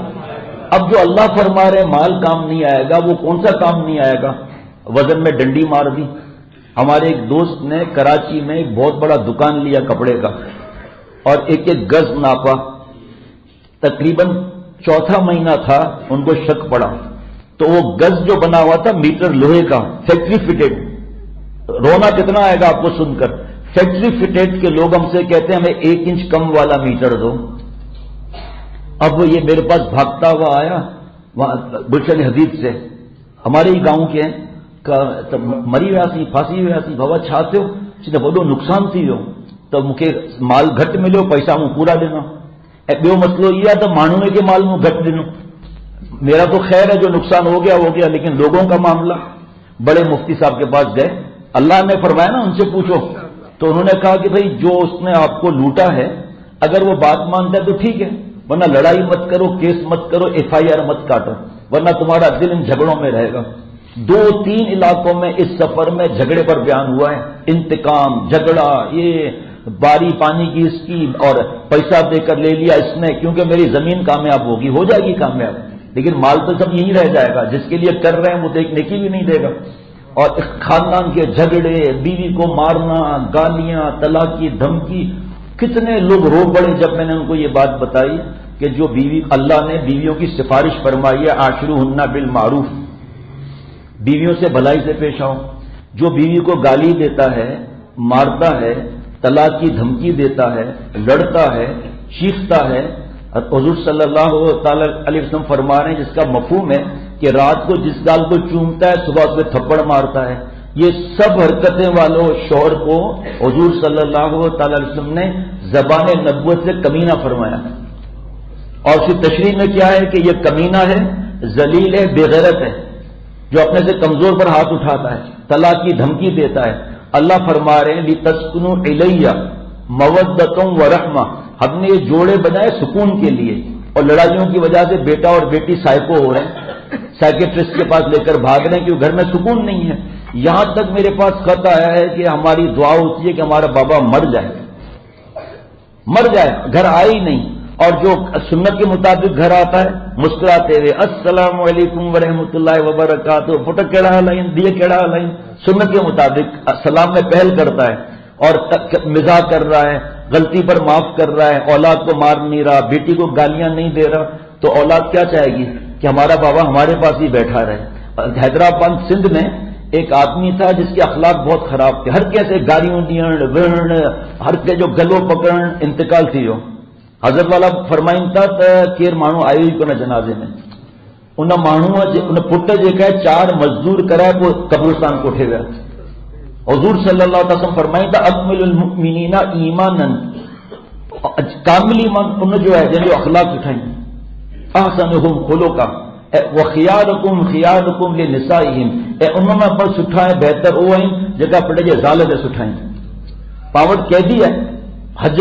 اب جو اللہ فرما رہے مال کام نہیں آئے گا، وہ کون سا کام نہیں آئے گا؟ وزن میں ڈنڈی مار دی. ہمارے ایک دوست نے کراچی میں ایک بہت بڑا دکان لیا کپڑے کا اور ایک گز ناپا. تقریباً چوتھا مہینہ تھا، ان کو شک پڑا تو وہ گز جو بنا ہوا تھا میٹر لوہے کا فیکٹری فٹیڈ. رونا کتنا آئے گا آپ کو سن کر. فیکٹری فٹیڈ کے لوگ ہم سے کہتے ہیں ہمیں 1 انچ کم والا میٹر دو. اب وہ یہ میرے پاس بھاگتا ہوا آیا وہاں گلشن حدید سے، ہمارے ہی گاؤں کے ہیں، مری ویاسی پھانسی ویاسی بابا چھاتے ہو سیدھا بولو نقصان تھی ہو تو مجھے مال گھٹ ملو پیسہ مجھے پورا دینا. بیو مسئلہ یہ ہے تو مانو ہے کہ مال میں گھٹ دینا. میرا تو خیر ہے جو نقصان ہو گیا، لیکن لوگوں کا معاملہ. بڑے مفتی صاحب کے پاس گئے، اللہ نے فرمایا نا ان سے پوچھو، تو انہوں نے کہا کہ بھائی جو اس نے آپ کو لوٹا ہے اگر وہ بات مانتا ہے تو ٹھیک ہے، ورنہ لڑائی مت کرو، کیس مت کرو، FIR مت کاٹو، ورنہ تمہارا دل ان جھگڑوں میں رہے گا. 2-3 علاقوں میں اس سفر میں جھگڑے پر بیان ہوا ہے، انتقام، جھگڑا، یہ باری پانی کی اس کی اور پیسہ دے کر لے لیا اس نے کیونکہ میری زمین کامیاب ہوگی، ہو جائے گی کامیاب، لیکن مال تو سب یہی رہ جائے گا. جس کے لیے کر رہے ہیں وہ تو ایک نیکی بھی نہیں دے گا. اور خاندان کے جھگڑے، بیوی کو مارنا، گالیاں، طلاق کی دھمکی. کتنے لوگ رو پڑے جب میں نے ان کو یہ بات بتائی کہ جو بیوی اللہ نے بیویوں کی سفارش فرمائی ہے عاشروہن بالمعروف، بیویوں سے بھلائی سے پیش آؤ. جو بیوی کو گالی دیتا ہے، مارتا ہے، طلاق کی دھمکی دیتا ہے، لڑتا ہے، چیختا ہے، حضور صلی اللہ تعالی علیہ وسلم فرما رہے ہیں جس کا مفہوم ہے کہ رات کو جس گال کو چومتا ہے صبح اس پہ تھپڑ مارتا ہے. یہ سب حرکتیں والوں شوہر کو حضور صلی اللہ تعالی علیہ وسلم نے زبان نبوت سے کمینہ فرمایا. اور اس کی تشریح میں کیا ہے کہ یہ کمینہ ہے، ذلیل ہے، بے غیرت ہے، جو اپنے سے کمزور پر ہاتھ اٹھاتا ہے، طلاق کی دھمکی دیتا ہے. اللہ فرما رہے ہیں لِتَسْكُنُوا إِلَيَّ مَوَدَّةٌ وَرَحْمَةٌ، ہم نے یہ جوڑے بنائے سکون کے لیے، اور لڑائیوں کی وجہ سے بیٹا اور بیٹی سائیکو ہو رہے ہیں، سائیکیٹرسٹ کے پاس لے کر بھاگ رہے ہیں کیونکہ گھر میں سکون نہیں ہے. یہاں تک میرے پاس خط آیا ہے کہ ہماری دعا ہوتی ہے کہ ہمارا بابا مر جائے، گھر آئے ہی نہیں. اور جو سنت کے مطابق گھر آتا ہے مسکراتے ہوئے السلام علیکم ورحمۃ اللہ وبرکاتہ، پھٹک کیڑا لائن دیے کیڑا لائن، سنت کے مطابق سلام میں پہل کرتا ہے اور مزاح کر رہا ہے، غلطی پر معاف کر رہا ہے، اولاد کو مار نہیں رہا، بیٹی کو گالیاں نہیں دے رہا، تو اولاد کیا چاہے گی کہ ہمارا بابا ہمارے پاس ہی بیٹھا رہے. حیدرآباد سندھ میں ایک آدمی تھا جس کے اخلاق بہت خراب تھے، ہر کیسے گالیوں دیاں ہر کے جو گلوں پکڑ، انتقال تھی ہو. حضرت والا فرمائن تھا کیر مانو آئی ہوئی کو نہ جنازے میں انہیں مانو انہیں پٹ جے کہ 4 مزدور کرائے وہ قبرستان کو اٹھے گئے. حضور صلی اللہ علیہ وسلم فرمائن تھا اکمل المؤمنین ایمانا، کامل ایمان انہیں جو ہے جن جو اخلاق اٹھائیں، احسنہم خلقا وخیارکم خیارکم لنسائہم، انہوں نے پر سٹھائیں بہتر ہوئیں جگہ پڑے جے ظالم سے سٹھائیں. پاوٹ کہہ دی ہے حج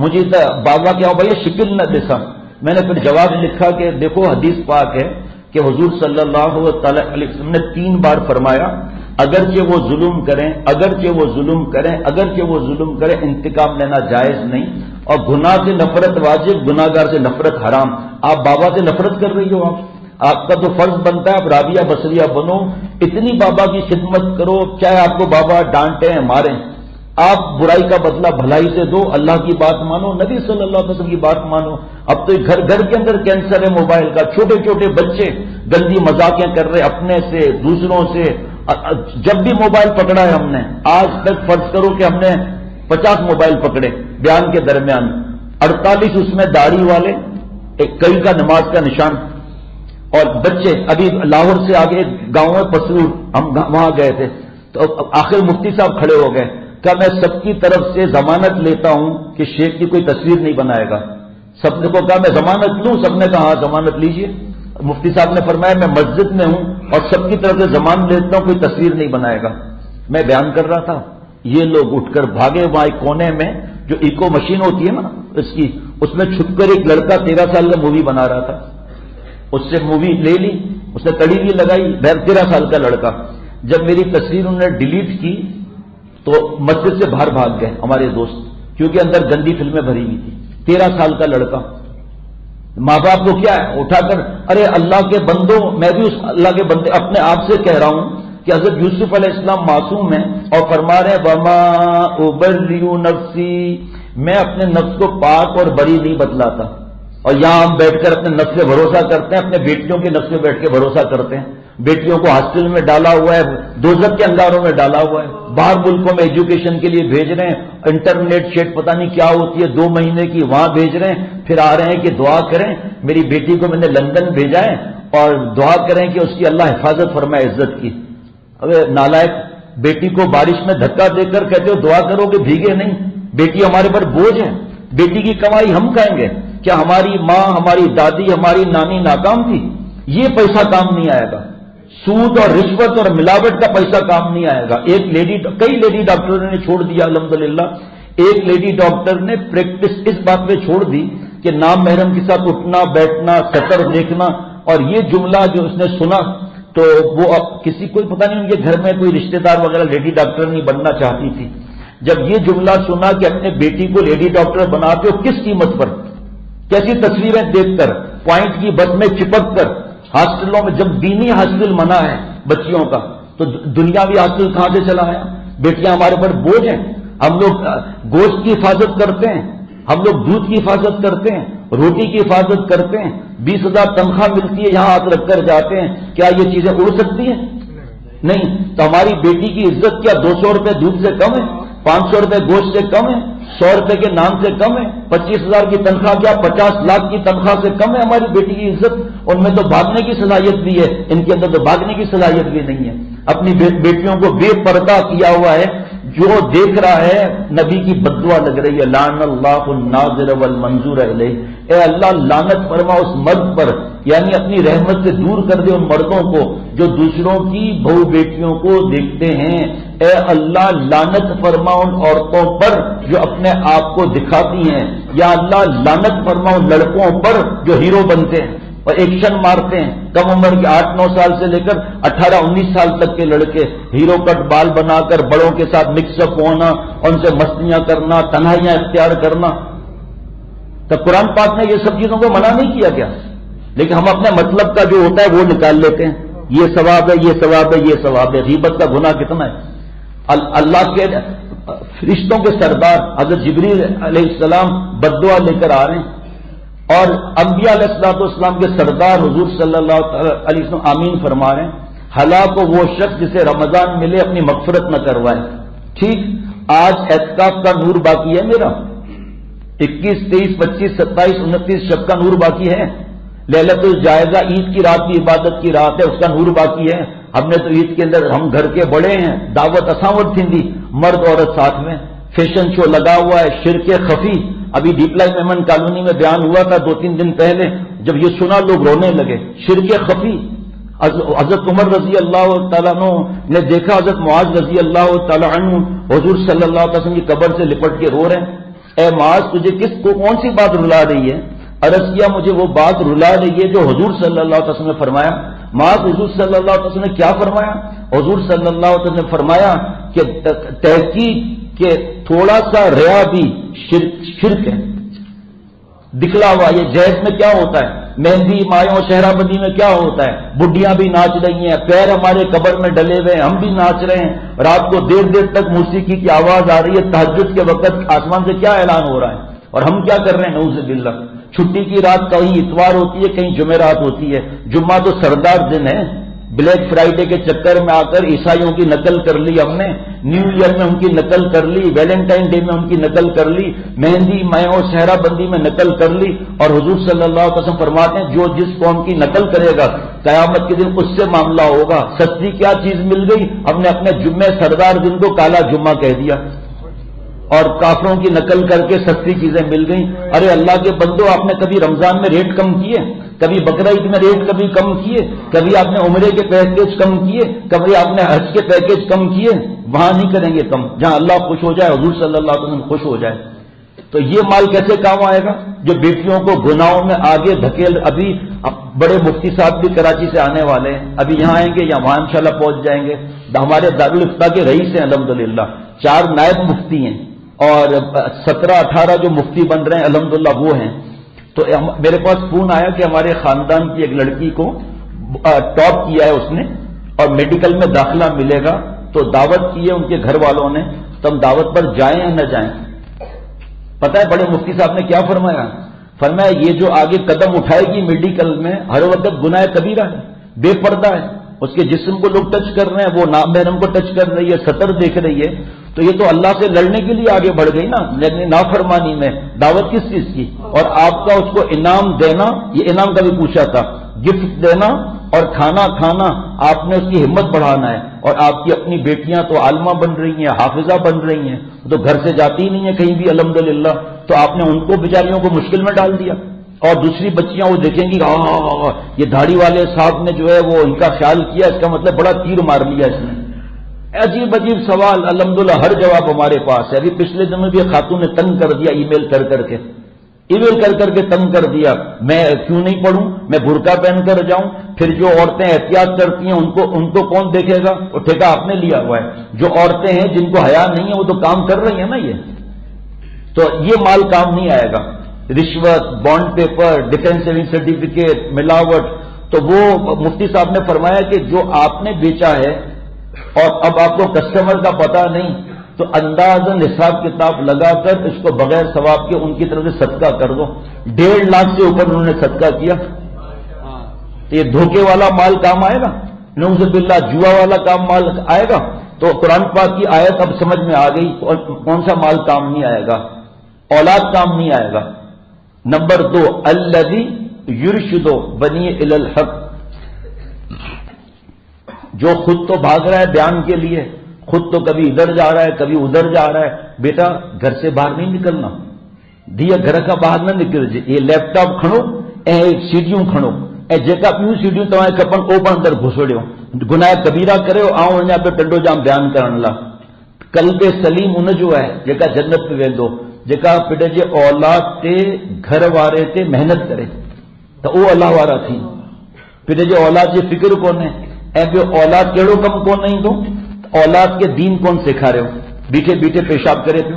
مجھے بابا کیا بھائی شکل نہ دسا. میں نے پھر جواب لکھا کہ دیکھو حدیث پاک ہے کہ حضور صلی اللہ تعالی علیہ وسلم نے 3 بار فرمایا اگرچہ وہ ظلم کریں اگرچہ وہ ظلم کریں انتقام لینا جائز نہیں. اور گناہ سے نفرت واجب، گناہ گار سے نفرت حرام. آپ بابا سے نفرت کر رہی ہو. آپ کا تو فرض بنتا ہے آپ رابعہ بصریہ بنو، اتنی بابا کی خدمت کرو، چاہے آپ کو بابا ڈانٹیں ماریں. آپ برائی کا بدلہ بھلائی سے دو، اللہ کی بات مانو، نبی صلی اللہ علیہ وسلم کی بات مانو. اب تو گھر گھر کے اندر کینسر ہے موبائل کا. چھوٹے چھوٹے بچے گندی مذاقیں کر رہے اپنے سے دوسروں سے. جب بھی موبائل پکڑا ہے ہم نے آج تک فرض کرو کہ ہم نے 50 موبائل پکڑے بیان کے درمیان، 48 اس میں داڑھی والے، ایک کئی کا نماز کا نشان. اور بچے ابھی لاہور سے آگے گاؤں میں پسرور ہم وہاں گئے تھے تو آخر مفتی صاحب کھڑے ہو گئے کہ میں سب کی طرف سے ضمانت لیتا ہوں کہ شیخ کی کوئی تصویر نہیں بنائے گا. سب نے کو کہا میں ضمانت لوں، سب نے کہا ضمانت لیجئے. مفتی صاحب نے فرمایا میں مسجد میں ہوں اور سب کی طرف سے ضمانت لیتا ہوں کوئی تصویر نہیں بنائے گا. میں بیان کر رہا تھا، یہ لوگ اٹھ کر بھاگے. وہاں ایک کونے میں جو ایکو مشین ہوتی ہے نا اس میں چھپ کر ایک لڑکا 13 سال کا مووی بنا رہا تھا. اس سے مووی لے لی، اس نے کڑی بھی لگائی. 13 سال کا لڑکا. جب میری تصویر انہوں نے ڈیلیٹ کی تو مسجد سے باہر بھاگ گئے ہمارے دوست، کیونکہ اندر گندی فلمیں بھری ہوئی تھی. 13 سال کا لڑکا. ماں باپ کو کیا ہے اٹھا کر، ارے اللہ کے بندوں، میں بھی اس اللہ کے بندے اپنے آپ سے کہہ رہا ہوں کہ حضرت یوسف علیہ السلام معصوم ہیں اور فرما رہے ہیں وما ابرئ نفسی، میں اپنے نفس کو پاک اور بری نہیں بتلاتا. اور یہاں ہم بیٹھ کر اپنے نفس سے بھروسہ کرتے ہیں، اپنے بیٹیوں کے نفس سے بیٹھ کے بھروسہ کرتے ہیں. بیٹیوں کو ہاسٹل میں ڈالا ہوا ہے، دوزخ کے انگاروں میں ڈالا ہوا ہے، باہر ملکوں میں ایجوکیشن کے لیے بھیج رہے ہیں، انٹرنیٹ شیٹ پتہ نہیں کیا ہوتی ہے 2 مہینے کی وہاں بھیج رہے ہیں. پھر آ رہے ہیں کہ دعا کریں. میری بیٹی کو میں نے لندن بھیجا ہے اور دعا کریں کہ اس کی اللہ حفاظت فرمائے عزت کی. ابے نالائق، بیٹی کو بارش میں دھکا دے کر کہتے ہو دعا کرو کہ بھیگے نہیں. بیٹی ہمارے پر بوجھ ہے، بیٹی کی کمائی ہم کھائیں گے. کیا ہماری ماں، ہماری دادی، ہماری نانی ناکام تھی؟ یہ پیسہ کام نہیں آئے گا. سود اور رشوت اور ملاوٹ کا پیسہ کام نہیں آئے گا. کئی لیڈی ڈاکٹروں نے چھوڑ دیا الحمدللہ. ایک لیڈی ڈاکٹر نے پریکٹس اس بات پہ چھوڑ دی کہ نام محرم کے ساتھ اٹھنا بیٹھنا سطر دیکھنا. اور یہ جملہ جو اس نے سنا تو وہ اب کسی کوئی پتہ نہیں ان کے گھر میں کوئی رشتہ دار وغیرہ لیڈی ڈاکٹر نہیں بننا چاہتی تھی. جب یہ جملہ سنا کہ اپنے بیٹی کو لیڈی ڈاکٹر بناتے ہو کس قیمت پر، کیسی تصویریں دیکھ کر پوائنٹ کی بس میں چپک کر ہاسٹلوں میں. جب دینی ہاسٹل منع ہے بچیوں کا تو دنیاوی ہاسٹل کہاں سے چلا آیا؟ بیٹیاں ہمارے پر بوجھ ہیں. ہم لوگ گوشت کی حفاظت کرتے ہیں، ہم لوگ دودھ کی حفاظت کرتے ہیں، روٹی کی حفاظت کرتے ہیں. 20,000 تنخواہ ملتی ہے، یہاں ہاتھ رکھ کر جاتے ہیں. کیا یہ چیزیں اڑ سکتی ہیں؟ نہیں. تو ہماری بیٹی کی عزت کیا 200 روپے دودھ سے کم ہے؟ 500 روپے گوشت سے کم ہے؟ 100 روپے کے نام سے کم ہے؟ 25,000 کی تنخواہ کیا 50 لاکھ کی تنخواہ سے کم ہے ہماری بیٹی کی عزت؟ ان میں تو بھاگنے کی صلاحیت بھی ہے، ان کے اندر تو بھاگنے کی صلاحیت بھی نہیں ہے. اپنی بیٹیوں کو بے پردہ کیا ہوا ہے. جو دیکھ رہا ہے نبی کی بددعا لگ رہی ہے. لعن اللہ الناظر والمنظور الیہ. اے اللہ لعنت فرما اس مرد پر، یعنی اپنی رحمت سے دور کر دے ان مردوں کو جو دوسروں کی بہو بیٹیوں کو دیکھتے ہیں. اے اللہ لعنت فرما ان عورتوں پر جو اپنے آپ کو دکھاتی ہیں. یا اللہ لعنت فرما ان لڑکوں پر جو ہیرو بنتے ہیں اور ایکشن مارتے ہیں. کم عمر کے 8-9 سال سے لے کر 18-19 سال تک کے لڑکے ہیرو کٹ بال بنا کر بڑوں کے ساتھ مکس اپ ہونا، ان سے مستیاں کرنا، تنہائیاں اختیار کرنا. تو قرآن پاک نے یہ سب چیزوں کو منع نہیں کیا کیا؟ لیکن ہم اپنے مطلب کا جو ہوتا ہے وہ نکال لیتے ہیں. یہ ثواب ہے، یہ ثواب ہے، یہ ثواب ہے. غیبت کا گناہ کتنا ہے؟ اللہ کے فرشتوں کے سردار حضرت جبریل علیہ السلام بددعا لے کر آ رہے ہیں اور انبیاء علیہ السلام کے سردار حضور صلی اللہ علیہ وسلم آمین فرما رہے ہیں. ہلاک ہو وہ شخص جسے رمضان ملے اپنی مغفرت نہ کروائے. ٹھیک، آج اعتکاف کا نور باقی ہے میرا. 21, 23, 25, 27, 29 شب کا نور باقی ہے. لیلۃ الجائزہ عید کی رات کی عبادت کی رات ہے، اس کا نور باقی ہے. ہم نے تو عید کے اندر ہم گھر کے بڑے ہیں، دعوت اساوت تھی، مرد عورت ساتھ میں، فیشن شو لگا ہوا ہے. شرک خفی ابھی ڈی پلائی میمن کالونی میں بیان ہوا تھا 2-3 دن پہلے. جب یہ سنا لوگ رونے لگے. شرک خفی. حضرت عمر رضی اللہ تعالیٰ عنہ نے دیکھا حضرت معاذ رضی اللہ تعالیٰ عنہ حضور صلی اللہ علیہ وسلم کی قبر سے لپٹ کے رو رہے ہیں. اے معاذ تجھے کون سی بات رلا رہی ہے؟ عرض کیا مجھے وہ بات رلا رہی ہے جو حضور صلی اللہ علیہ وسلم نے فرمایا۔ معاذ حضور صلی اللہ علیہ وسلم نے کیا فرمایا؟ حضور صلی اللہ علیہ وسلم نے فرمایا کہ تحقیق کہ تھوڑا سا ریا بھی شرک ہے، دکھلا ہوا۔ یہ جہیز میں کیا ہوتا ہے، مہندی مایوں شہرہ بندی میں کیا ہوتا ہے، بڈیاں بھی ناچ رہی ہیں، پیر ہمارے قبر میں ڈلے ہوئے ہیں، ہم بھی ناچ رہے ہیں، رات کو دیر دیر تک موسیقی کی آواز آ رہی ہے، تہجد کے وقت آسمان سے کیا اعلان ہو رہا ہے، اور ہم کیا کر رہے ہیں؟ نعوذ باللہ۔ چھٹی کی رات کہیں اتوار ہوتی ہے، کہیں جمعرات ہوتی ہے، جمعہ تو سردار دن ہے، بلیک فرائیڈے کے چکر میں آ کر عیسائیوں کی نقل کر لی ہم نے، نیو ایئر میں ان کی نقل کر لی، ویلنٹائن ڈے میں ان کی نقل کر لی، مہندی میوں صحرا بندی میں نقل کر لی، اور حضور صلی اللہ علیہ وسلم فرماتے ہیں جو جس قوم کی نقل کرے گا قیامت کے دن اس سے معاملہ ہوگا۔ سستی کیا چیز مل گئی؟ ہم نے اپنے جمعے سردار دن کو کالا جمعہ کہہ دیا، اور کافروں کی نقل کر کے سستی چیزیں مل گئیں۔ ارے اللہ کے بندو، آپ نے کبھی رمضان میں ریٹ کم کیے؟ کبھی بقرہ عید میں ریٹ کبھی کم کیے؟ کبھی آپ نے عمرے کے پیکیج کم کیے؟ کبھی آپ نے حج کے پیکیج کم کیے؟ وہاں نہیں کریں گے کم، جہاں اللہ خوش ہو جائے، حضور صلی اللہ علیہ وسلم خوش ہو جائے۔ تو یہ مال کیسے کام آئے گا جو بیٹیوں کو گناہوں میں آگے دھکیل؟ ابھی بڑے مفتی صاحب بھی کراچی سے آنے والے ہیں، ابھی یہاں آئیں گے یا وہاں انشاءاللہ پہنچ جائیں گے۔ ہمارے دارالفتہ کے رئیس ہیں الحمدللہ، 4 نائب مفتی ہیں، اور 17-18 جو مفتی بن رہے ہیں الحمدللہ وہ ہیں۔ تو میرے پاس فون آیا کہ ہمارے خاندان کی ایک لڑکی کو ٹاپ کیا ہے اس نے، اور میڈیکل میں داخلہ ملے گا، تو دعوت کی ہے ان کے گھر والوں نے، تو ہم دعوت پر جائیں یا نہ جائیں؟ پتہ ہے بڑے مفتی صاحب نے کیا فرمایا؟ فرمایا یہ جو آگے قدم اٹھائے گی میڈیکل میں، ہر وقت گناہ کبیرہ ہے، بے پردہ ہے، اس کے جسم کو لوگ ٹچ کر رہے ہیں، وہ نامحرم کو ٹچ کر رہی ہے، سطر دیکھ رہی ہے، تو یہ تو اللہ سے لڑنے کے لیے آگے بڑھ گئی نا، لیکن نافرمانی میں۔ دعوت کس چیز کی؟ اور آپ کا اس کو انعام دینا، یہ انعام کا بھی پوچھا تھا، گفٹ دینا اور کھانا کھانا، آپ نے اس کی ہمت بڑھانا ہے۔ اور آپ کی اپنی بیٹیاں تو عالمہ بن رہی ہیں، حافظہ بن رہی ہیں، تو گھر سے جاتی ہی نہیں ہیں کہیں بھی الحمدللہ، تو آپ نے ان کو بیچاریوں کو مشکل میں ڈال دیا۔ اور دوسری بچیاں وہ دیکھیں گی یہ داڑھی والے صاحب نے جو ہے وہ ان کا خیال کیا، اس کا مطلب بڑا تیر مار لیا اس نے۔ عجیب عجیب سوال، الحمدللہ ہر جواب ہمارے پاس ہے۔ ابھی پچھلے دنوں بھی خاتون نے تنگ کر دیا، ای میل کر کر کے تنگ کر دیا، میں کیوں نہیں پڑھوں، میں برقع پہن کر جاؤں؟ پھر جو عورتیں احتیاط کرتی ہیں ان کو کون دیکھے گا؟ وہ ٹھیکہ آپ نے لیا ہوا ہے۔ جو عورتیں ہیں جن کو حیا نہیں ہے وہ تو کام کر رہی ہیں نا، یہ تو یہ مال کام نہیں آئے گا۔ رشوت، bond paper, defence saving certificate, ملاوٹ، تو وہ مفتی صاحب نے فرمایا کہ جو آپ نے بیچا ہے اور اب آپ کو کسٹمر کا پتہ نہیں، تو اندازاً حساب کتاب لگا کر اس کو بغیر ثواب کے ان کی طرف سے صدقہ کر دو۔ 1.5 لاکھ سے اوپر انہوں نے صدقہ کیا، تو یہ دھوکے والا مال کام آئے گا؟ نعوذ باللہ، جوا والا کام مال آئے گا؟ تو قرآن پاک کی آیت اب سمجھ میں آ گئی کون سا مال کام نہیں آئے گا۔ اولاد کام نہیں آئے گا۔ نمبر 2، الذی یرشد بنی الی الحق، جو خود تو بھاگ رہا ہے بیان کے لیے، خود تو کبھی ادھر جا رہا ہے کبھی ادھر جا رہا ہے، بیٹا گھر سے باہر نہیں نکلنا، دیا گھر کا باہر نہ نکل جائے، یہ لیپ ٹاپ کھڑو، سیڑھیوں کھڑو، جیکا پیوں سیڑھیوں تمہیں کپن اوپر اندر گھسوڑیو، گناہ کبیرہ کرے آؤں یہاں پہ ٹنڈو جام بیان کرن لا۔ قلب سلیم ان جو ہے جیکا جنت پہ ویندو، جیکا پھر جے اولاد تے گھر وارے تے محنت کرے تو وہ اللہ وارا تھی، پھر جے اولاد جی فکر کونے اے پہ اولاد کیڑو کم کون نہیں دو، اولاد کے دین کون سکھا رہے ہو، بیٹھے بیٹھے پیشاب کرے پہ،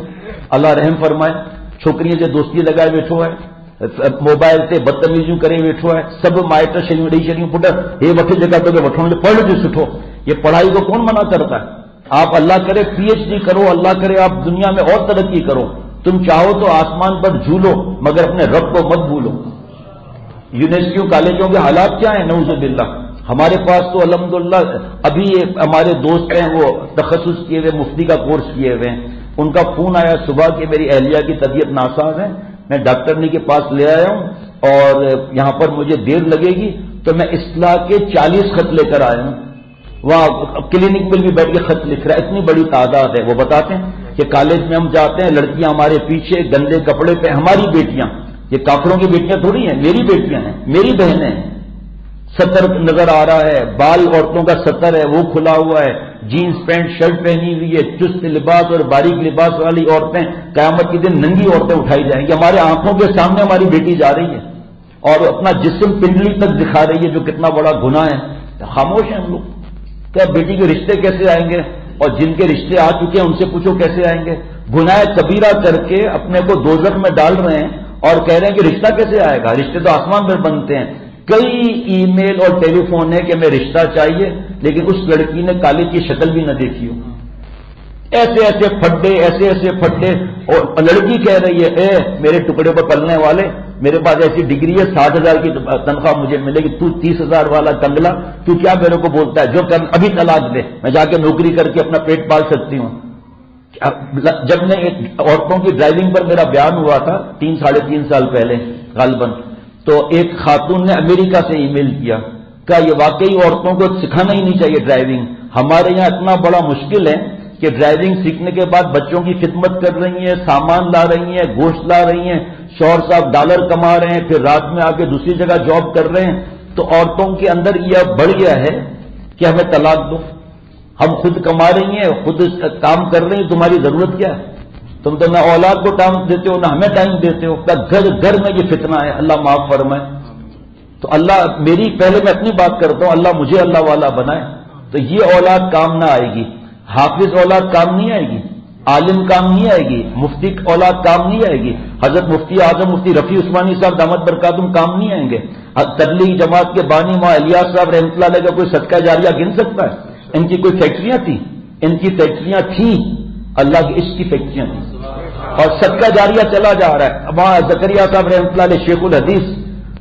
اللہ رحم فرمائے، چھوکریاں جو دوستی لگائے بیٹھو ہے، موبائل تے بدتمیزیوں کرے بیٹھو ہے، سب مائٹ شریوں ڈی شریوں پٹ یہ وٹھے جگہ تو وٹھوں پڑھ جو سٹھو، یہ پڑھائی کو کون منع کرتا ہے؟ آپ اللہ کرے پی ایچ ڈی کرو، اللہ کرے آپ دنیا میں اور ترقی کرو، تم چاہو تو آسمان پر جھولو مگر اپنے رب کو مت بھولو۔ یونیورسٹیوں کالجوں کے حالات کیا ہیں؟ نعوذ باللہ۔ ہمارے پاس تو الحمدللہ ابھی ہمارے دوست ہیں وہ تخصص کیے ہوئے مفتی کا کورس کیے ہوئے ہیں، ان کا فون آیا صبح کہ میری اہلیہ کی طبیعت ناساز ہے، میں ڈاکٹرنی کے پاس لے آیا ہوں اور یہاں پر مجھے دیر لگے گی، تو میں اصلاح کے 40 خط لے کر آیا ہوں۔ وہاں کلینک میں بھی بیٹھ کے خط لکھ رہا ہے، اتنی بڑی تعداد ہے۔ وہ بتاتے ہیں کہ کالج میں ہم جاتے ہیں، لڑکیاں ہمارے پیچھے گندے کپڑے پہ، ہماری بیٹیاں، یہ کافروں کی بیٹیاں تھوڑی ہیں، میری بیٹیاں ہیں، میری بہنیں ہیں، سطر نظر آ رہا ہے، بال عورتوں کا سطر ہے وہ کھلا ہوا ہے، جینس پینٹ شرٹ پہنی ہوئی ہے، چست لباس اور باریک لباس والی عورتیں قیامت کے دن ننگی عورتیں اٹھائی جائیں گی. ہمارے آنکھوں کے سامنے ہماری بیٹی جا رہی ہے اور اپنا جسم پنڈلی تک دکھا رہی ہے، جو کتنا بڑا گناہ ہے. خاموش ہیں ہم لوگ. کیا بیٹی کے رشتے کیسے آئیں گے؟ اور جن کے رشتے آ چکے ہیں ان سے پوچھو کیسے آئیں گے. گناہ کبیرہ کر کے اپنے کو دوزخ میں ڈال رہے ہیں اور کہہ رہے ہیں کہ رشتہ کیسے آئے گا. رشتے تو آسمان پر بنتے ہیں. کئی ای میل اور ٹیلی فون ہے کہ میں رشتہ چاہیے، لیکن اس لڑکی نے کالج کی شکل بھی نہ دیکھی ہو. ایسے ایسے پھڈے اور لڑکی کہہ رہی ہے اے میرے ٹکڑے پر پلنے والے، میرے پاس ایسی ڈگری ہے 60,000 کی تنخواہ مجھے ملے گی، تو 30,000 والا کنگلا، تو کیا میرے کو بولتا ہے؟ جو ابھی طلاق دے، میں جا کے نوکری کر کے اپنا پیٹ پال سکتی ہوں. جب میں عورتوں کی ڈرائیونگ پر میرا بیان ہوا تھا 3-3.5 سال پہلے غالباً، تو ایک خاتون نے امریکہ سے ای میل کیا کہ یہ واقعی عورتوں کو سکھانا ہی نہیں چاہیے ڈرائیونگ. ہمارے یہاں اتنا بڑا مشکل ہے کہ ڈرائیونگ سیکھنے کے بعد بچوں کی خدمت کر رہی ہیں، سامان لا رہی ہیں، گوشت لا رہی ہیں، شوہر صاحب ڈالر کما رہے ہیں، پھر رات میں آ کے دوسری جگہ جاب کر رہے ہیں. تو عورتوں کے اندر یہ بڑھ گیا ہے کہ ہمیں طلاق دو، ہم خود کما رہی ہیں، خود کام کر رہی ہیں، تمہاری ضرورت کیا ہے؟ تم تو نہ اولاد کو ٹائم دیتے ہو نہ ہمیں ٹائم دیتے ہو. گھر گھر میں یہ فتنہ ہے. اللہ معاف فرمائے. تو اللہ پہلے میں اپنی بات کرتا ہوں، اللہ مجھے اللہ والا بنائے. تو یہ اولاد کام نہ آئے گی. حافظ اولاد کام نہیں آئے گی، عالم کام نہیں آئے گی، مفتی اولاد کام نہیں آئے گی. حضرت مفتی اعظم مفتی رفیع عثمانی صاحب دامت برکاتہم کام نہیں آئیں گے. تبلیغ جماعت کے بانی ماں الیاس صاحب رحمۃ اللہ علیہ کا کوئی صدقہ جاریہ گن سکتا ہے؟ ان کی کوئی فیکٹریاں تھیں؟ ان کی فیکٹریاں تھیں، اللہ کی عشق کی فیکٹریاں تھیں، اور صدقہ جاریہ چلا جا رہا ہے. وہاں زکریا صاحب رحمۃ اللہ علیہ شیخ الحدیث،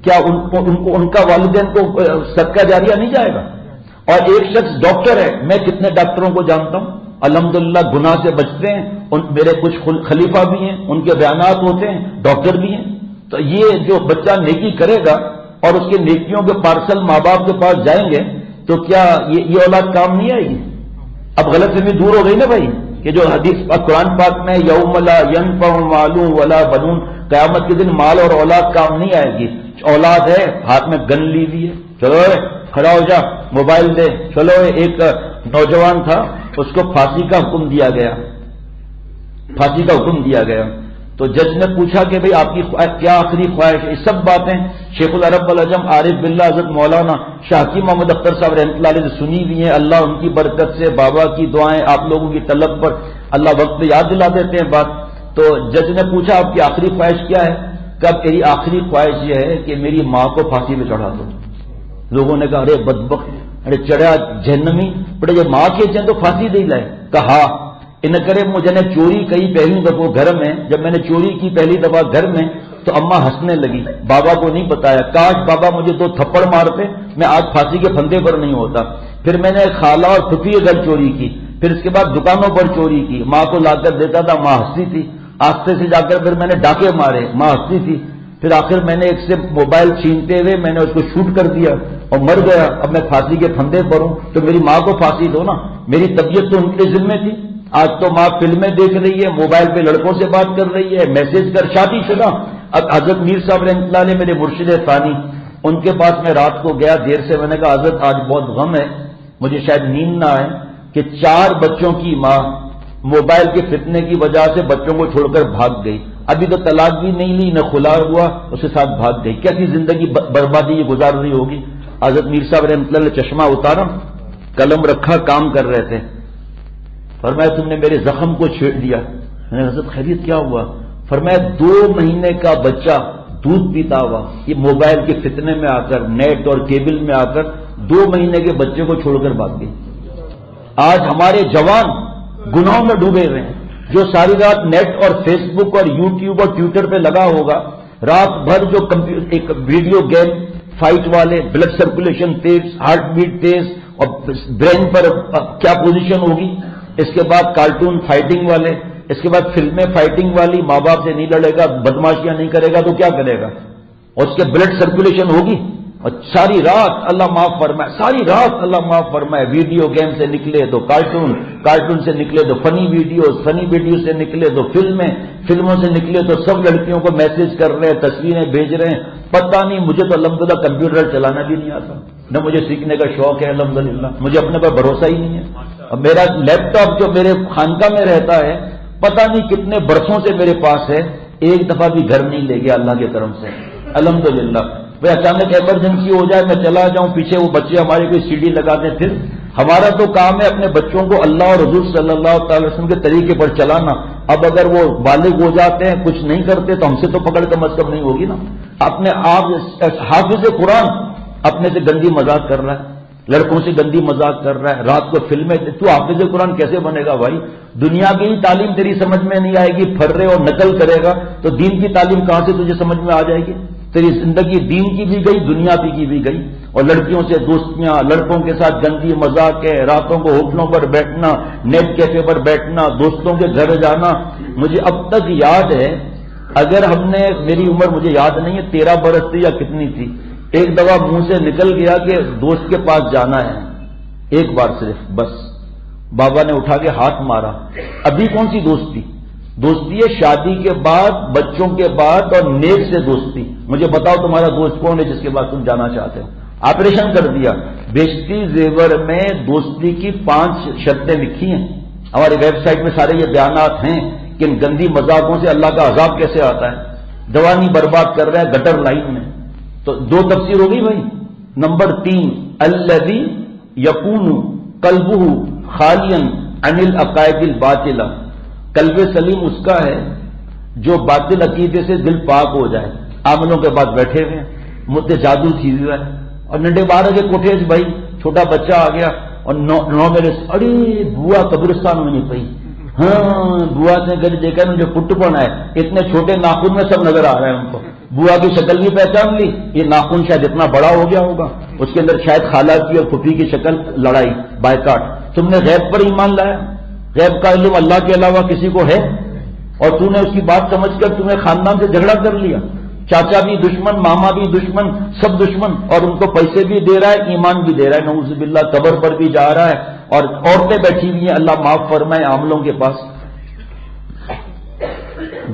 کیا ان کا والدین کو صدقہ جاریہ نہیں جائے گا؟ اور ایک شخص ڈاکٹر ہے، میں کتنے ڈاکٹروں کو جانتا ہوں الحمدللہ گناہ سے بچتے ہیں. میرے کچھ خلیفہ بھی ہیں، ان کے بیانات ہوتے ہیں، ڈاکٹر بھی ہیں. تو یہ جو بچہ نیکی کرے گا اور اس کے نیکیوں کے پارسل ماں باپ کے پاس جائیں گے تو کیا یہ اولاد کام نہیں آئے گی؟ اب غلط فہمی دور ہو گئی نا بھائی، کہ جو حدیث قرآن پاک میں یوم لا ینفع مال ولا بنون، قیامت کے دن مال اور اولاد کام نہیں آئے گی. اولاد ہے، ہاتھ میں گن لی ہوئی ہے، چلو کھڑا ہو جا، موبائل دے. چلو ایک نوجوان تھا، اس کو پھانسی کا حکم دیا گیا. تو جج نے پوچھا کہ بھئی آپ کی کیا آخری خواہش ہے؟ یہ سب باتیں شیخ العرب والعجم عارف باللہ حضرت مولانا شاہ حکیم محمد اختر صاحب رحمۃ اللہ علیہ سے سنی ہوئی ہیں. اللہ ان کی برکت سے، بابا کی دعائیں، آپ لوگوں کی طلب پر اللہ وقت پہ یاد دلا دیتے ہیں بات. تو جج نے پوچھا آپ کی آخری خواہش کیا ہے؟ کہ میری آخری خواہش یہ ہے کہ میری ماں کو پھانسی پہ چڑھا دو. لوگوں نے کہا ارے بدبخت، ارے چڑھا جہنمی، بڑے یہ ماں کے چین تو پھانسی دے لائے. کہا ان کرے مجھے نے چوری کی پہلی دفعہ گھر میں، جب میں نے چوری کی پہلی دفعہ گھر میں تو اماں ہنسنے لگی. بابا کو نہیں بتایا، کاش بابا مجھے 2 تھپڑ مارتے، میں آج پھانسی کے پھندے پر نہیں ہوتا. پھر میں نے خالہ اور پھوپھی کے گھر چوری کی، پھر اس کے بعد دکانوں پر چوری کی، ماں کو لا کر دیتا تھا، ماں ہنستی تھی. آستے سے جا کر پھر میں نے ڈاکے مارے، ماں ہنستی تھی. پھر آخر میں نے ایک سے موبائل چھینتے ہوئے میں نے اس کو شوٹ کر دیا اور مر گیا. اب میں پھانسی کے پھندے پر ہوں، تو میری ماں کو پھانسی دو نا. میری طبیعت تو ان کے ذمہ تھی. آج تو ماں فلمیں دیکھ رہی ہے، موبائل پہ لڑکوں سے بات کر رہی ہے، میسج کر شادی شدہ. اب حضرت میر صاحب رحمۃ اللہ علیہ میرے مرشد ثانی، ان کے پاس میں رات کو گیا دیر سے. میں نے کہا حضرت آج بہت غم ہے، مجھے شاید نیند نہ آئے کہ 4 بچوں کی ماں موبائل کے فتنے کی وجہ سے بچوں کو چھوڑ کر بھاگ گئی. ابھی تو طلاق بھی نہیں لی، نہ خلا ہوا، اس کے ساتھ بھاگ گئی. کیسی زندگی بربادی یہ گزار رہی ہوگی. حضرت میر صاحب رحمۃ اللہ علیہ چشمہ اتارا، قلم رکھا، کام کر رہے تھے. فرمایا تم نے میرے زخم کو چھیڑ دیا. میں نے حضرت خیریت کیا ہوا؟ فرمایا 2 مہینے کا بچہ دودھ پیتا ہوا یہ موبائل کے فتنے میں آ کر، نیٹ اور کیبل میں آ کر 2 مہینے کے بچے کو چھوڑ کر بھاگ گئی. آج ہمارے جوان گناہوں میں ڈوبے ہوئے ہیں. جو ساری رات نیٹ اور فیس بک اور یوٹیوب اور ٹویٹر پہ لگا ہوگا، رات بھر جو ایک ویڈیو گیم فائٹ والے، بلڈ سرکولیشن تیز، ہارٹ بیٹ تیز، اور برین پر کیا پوزیشن ہوگی. اس کے بعد کارٹون فائٹنگ والے، اس کے بعد فلمیں فائٹنگ والی. ماں باپ سے نہیں لڑے گا، بدماشیاں نہیں کرے گا تو کیا کرے گا؟ اور اس کے بلڈ سرکولیشن ہوگی. اور ساری رات اللہ معاف فرمائے، ساری رات اللہ معاف فرمائے، ویڈیو گیم سے نکلے تو کارٹون سے نکلے تو فنی ویڈیو سے نکلے تو فلموں سے نکلے تو سب لڑکیوں کو میسج کر رہے ہیں، تصویریں بھیج رہے ہیں. پتہ نہیں، مجھے تو الحمدللہ کمپیوٹر چلانا بھی نہیں آتا، نہ مجھے سیکھنے کا شوق ہے الحمدللہ، مجھے اپنے پر بھروسہ ہی نہیں ہے. اور میرا لیپ ٹاپ جو میرے خانقاہ میں رہتا ہے پتہ نہیں کتنے برسوں سے میرے پاس ہے، ایک دفعہ بھی گھر نہیں لے گیا اللہ کے کرم سے الحمدللہ. بھائی اچانک ایمرجنسی ہو جائے، میں چلا جاؤں، پیچھے وہ بچے ہمارے کوئی CD لگا دیں. پھر ہمارا تو کام ہے اپنے بچوں کو اللہ اور حضور صلی اللہ تعالی وسلم کے طریقے پر چلانا. اب اگر وہ بالغ ہو جاتے ہیں، کچھ نہیں کرتے، تو ہم سے تو پکڑ کم از کم نہیں ہوگی نا. اپنے آپ حافظ قرآن اپنے سے گندی مذاق کر رہا ہے، لڑکوں سے گندی مذاق کر رہا ہے، رات کو فلمیں. تو حافظ قرآن کیسے بنے گا بھائی؟ دنیا کی ہی تعلیم تیری سمجھ میں نہیں آئے گی، پھر رہے اور نقل کرے گا تو دین کی تعلیم کہاں سے تجھے سمجھ میں آ جائے گی؟ تیری زندگی دین کی بھی گئی، دنیا کی بھی گئی. اور لڑکیوں سے دوستیاں، لڑکوں کے ساتھ گندی مذاق ہے، راتوں کو ہوٹلوں پر بیٹھنا، نیٹ کیفے پر بیٹھنا، دوستوں کے گھر جانا. مجھے اب تک یاد ہے، اگر ہم نے، میری عمر مجھے یاد نہیں ہے 13 برس تھی یا کتنی تھی، ایک دفعہ منہ سے نکل گیا کہ دوست کے پاس جانا ہے، ایک بار صرف، بس بابا نے اٹھا کے ہاتھ مارا. ابھی کون سی دوستی؟ دوستی ہے شادی کے بعد، بچوں کے بعد، اور نیک سے دوستی. مجھے بتاؤ تمہارا دوست کون ہے جس کے بعد تم جانا چاہتے ہو؟ آپریشن کر دیا. بیشتی زیور میں دوستی کی 5 شرطیں لکھی ہیں، ہماری ویب سائٹ میں سارے یہ بیانات ہیں کہ ان گندی مذاقوں سے اللہ کا عذاب کیسے آتا ہے. جوانی برباد کر رہا ہے گٹر لائن میں. تو 2 تفسیر ہو گئی بھائی. نمبر 3 الذی یکون قلبہ خالیا عن العقائد الباطلہ. قلب سلیم اس کا ہے جو باطل عقیدے سے دل پاک ہو جائے. عاملوں کے بعد بیٹھے ہوئے ہیں، مجھے جادو چیز ہے. اور ننڈے 12 کے کوٹھے بھائی، چھوٹا بچہ آ گیا اور 9 میرے، ارے بوا قبرستان میں نہیں پئی، ہاں بوا سے گھر دیکھا مجھے پٹ پڑنا ہے. اتنے چھوٹے ناخن میں سب نظر آ رہے ہیں ان کو. بوا کی شکل بھی پہچان لی، یہ ناخن شاید اتنا بڑا ہو گیا ہوگا، اس کے اندر شاید خالہ کی اور پھوپھی کی شکل، لڑائی بائیکاٹ. تم نے غیب پر ایمان لایا؟ غیب کا علم اللہ کے علاوہ کسی کو ہے؟ اور تو نے اس کی بات سمجھ کر تمہیں خاندان سے جھگڑا کر لیا. چاچا بھی دشمن، ماما بھی دشمن، سب دشمن، اور ان کو پیسے بھی دے رہا ہے، ایمان بھی دے رہا ہے، نعوذ باللہ. قبر پر بھی جا رہا ہے، اور عورتیں بیٹھی ہوئی ہیں اللہ معاف فرمائے عاملوں کے پاس.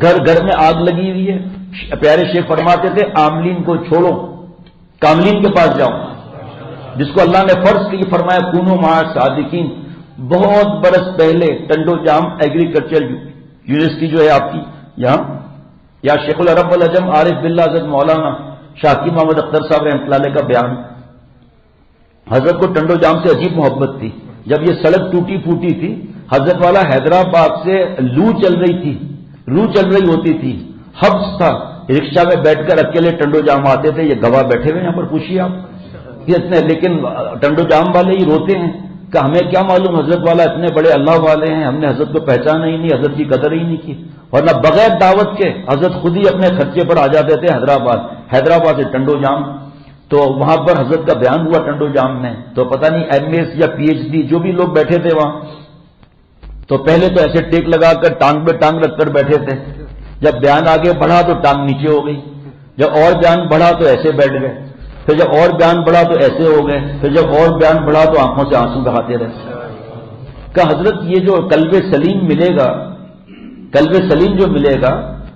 گھر گھر میں آگ لگی ہوئی ہے. پیارے شیخ فرماتے تھے عاملین کو چھوڑو، کاملین کے پاس جاؤ، جس کو اللہ نے فرض کی. فرمایا کونوا مع الصادقین. بہت برس پہلے ٹنڈو جام ایگریکلچر یونیورسٹی جو ہے آپ کی یہاں، یا شیخ العرب والعجم عارف باللہ حضرت مولانا شاکی محمد اختر صاحب رحمۃ اللہ علیہ کا بیان. حضرت کو ٹنڈو جام سے عجیب محبت تھی. جب یہ سڑک ٹوٹی پھوٹی تھی، حضرت والا حیدرآباد سے لو چل رہی ہوتی تھی، حبس تھا، رکشہ میں بیٹھ کر اکیلے ٹنڈو جام آتے تھے. یہ گواہ بیٹھے ہوئے یہاں پر، پوچھیے آپ. لیکن ٹنڈو جام والے ہی روتے ہیں کہ ہمیں کیا معلوم حضرت والا اتنے بڑے اللہ والے ہیں، ہم نے حضرت کو پہچانا ہی نہیں، حضرت کی قدر ہی نہیں کی. ورنہ بغیر دعوت کے حضرت خود ہی اپنے خرچے پر آ جاتے تھے حیدرآباد سے ٹنڈو جام. تو وہاں پر حضرت کا بیان ہوا ٹنڈو جام میں. تو پتہ نہیں MS یا PhD جو بھی لوگ بیٹھے تھے وہاں، تو پہلے تو ایسے ٹیک لگا کر ٹانگ پہ ٹانگ رکھ کر بیٹھے تھے. جب بیان آگے بڑھا تو ٹانگ نیچے ہو گئی، جب اور بیان بڑھا تو ایسے بیٹھ گئے، پھر جب اور بیان بڑھا تو ایسے ہو گئے، پھر جب اور بیان بڑھا تو آنکھوں سے آنسو بہاتے رہے. کہ حضرت یہ جو قلب سلیم ملے گا، قلب سلیم جو ملے گا،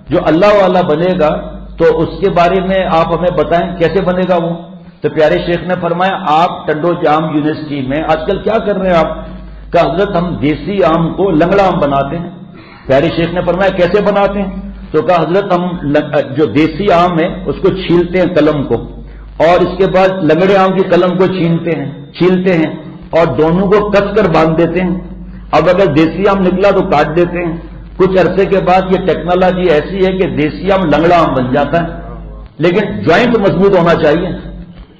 جو اللہ والا بنے گا، تو اس کے بارے میں آپ ہمیں بتائیں کیسے بنے گا وہ. تو پیارے شیخ نے فرمایا آپ ٹنڈو جام یونیورسٹی میں آج کل کیا کر رہے ہیں آپ؟ کہ حضرت ہم دیسی آم کو لنگڑا آم بناتے ہیں. پیارے شیخ نے فرمایا کیسے بناتے ہیں؟ تو کہا حضرت ہم جو دیسی آم ہے اس کو چھیلتے ہیں قلم کو، اور اس کے بعد لنگڑے آم کی قلم کو چھیلتے ہیں اور دونوں کو کس کر باندھ دیتے ہیں. اب اگر دیسی آم نکلا تو کاٹ دیتے ہیں. کچھ عرصے کے بعد یہ ٹیکنالوجی ایسی ہے کہ دیسی آم لنگڑا آم بن جاتا ہے، لیکن جوائنٹ مضبوط ہونا چاہیے.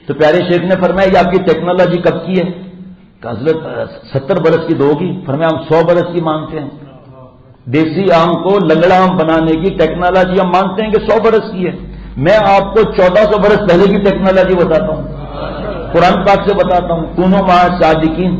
تو پیارے شیخ نے فرمایا یہ آپ کی ٹیکنالوجی کب کی ہے؟ کہ حضرت 70 برس کی تو ہوگی. فرمایا ہم 100 برس کی مانتے ہیں. دیسی آم کو لنگڑا آم بنانے کی ٹیکنالوجی ہم مانتے ہیں کہ 100 برس کی ہے. میں آپ کو 1400 برس پہلے کی ٹیکنالوجی بتاتا ہوں، قرآن پاک سے بتاتا ہوں. کونوا مع الصادقین.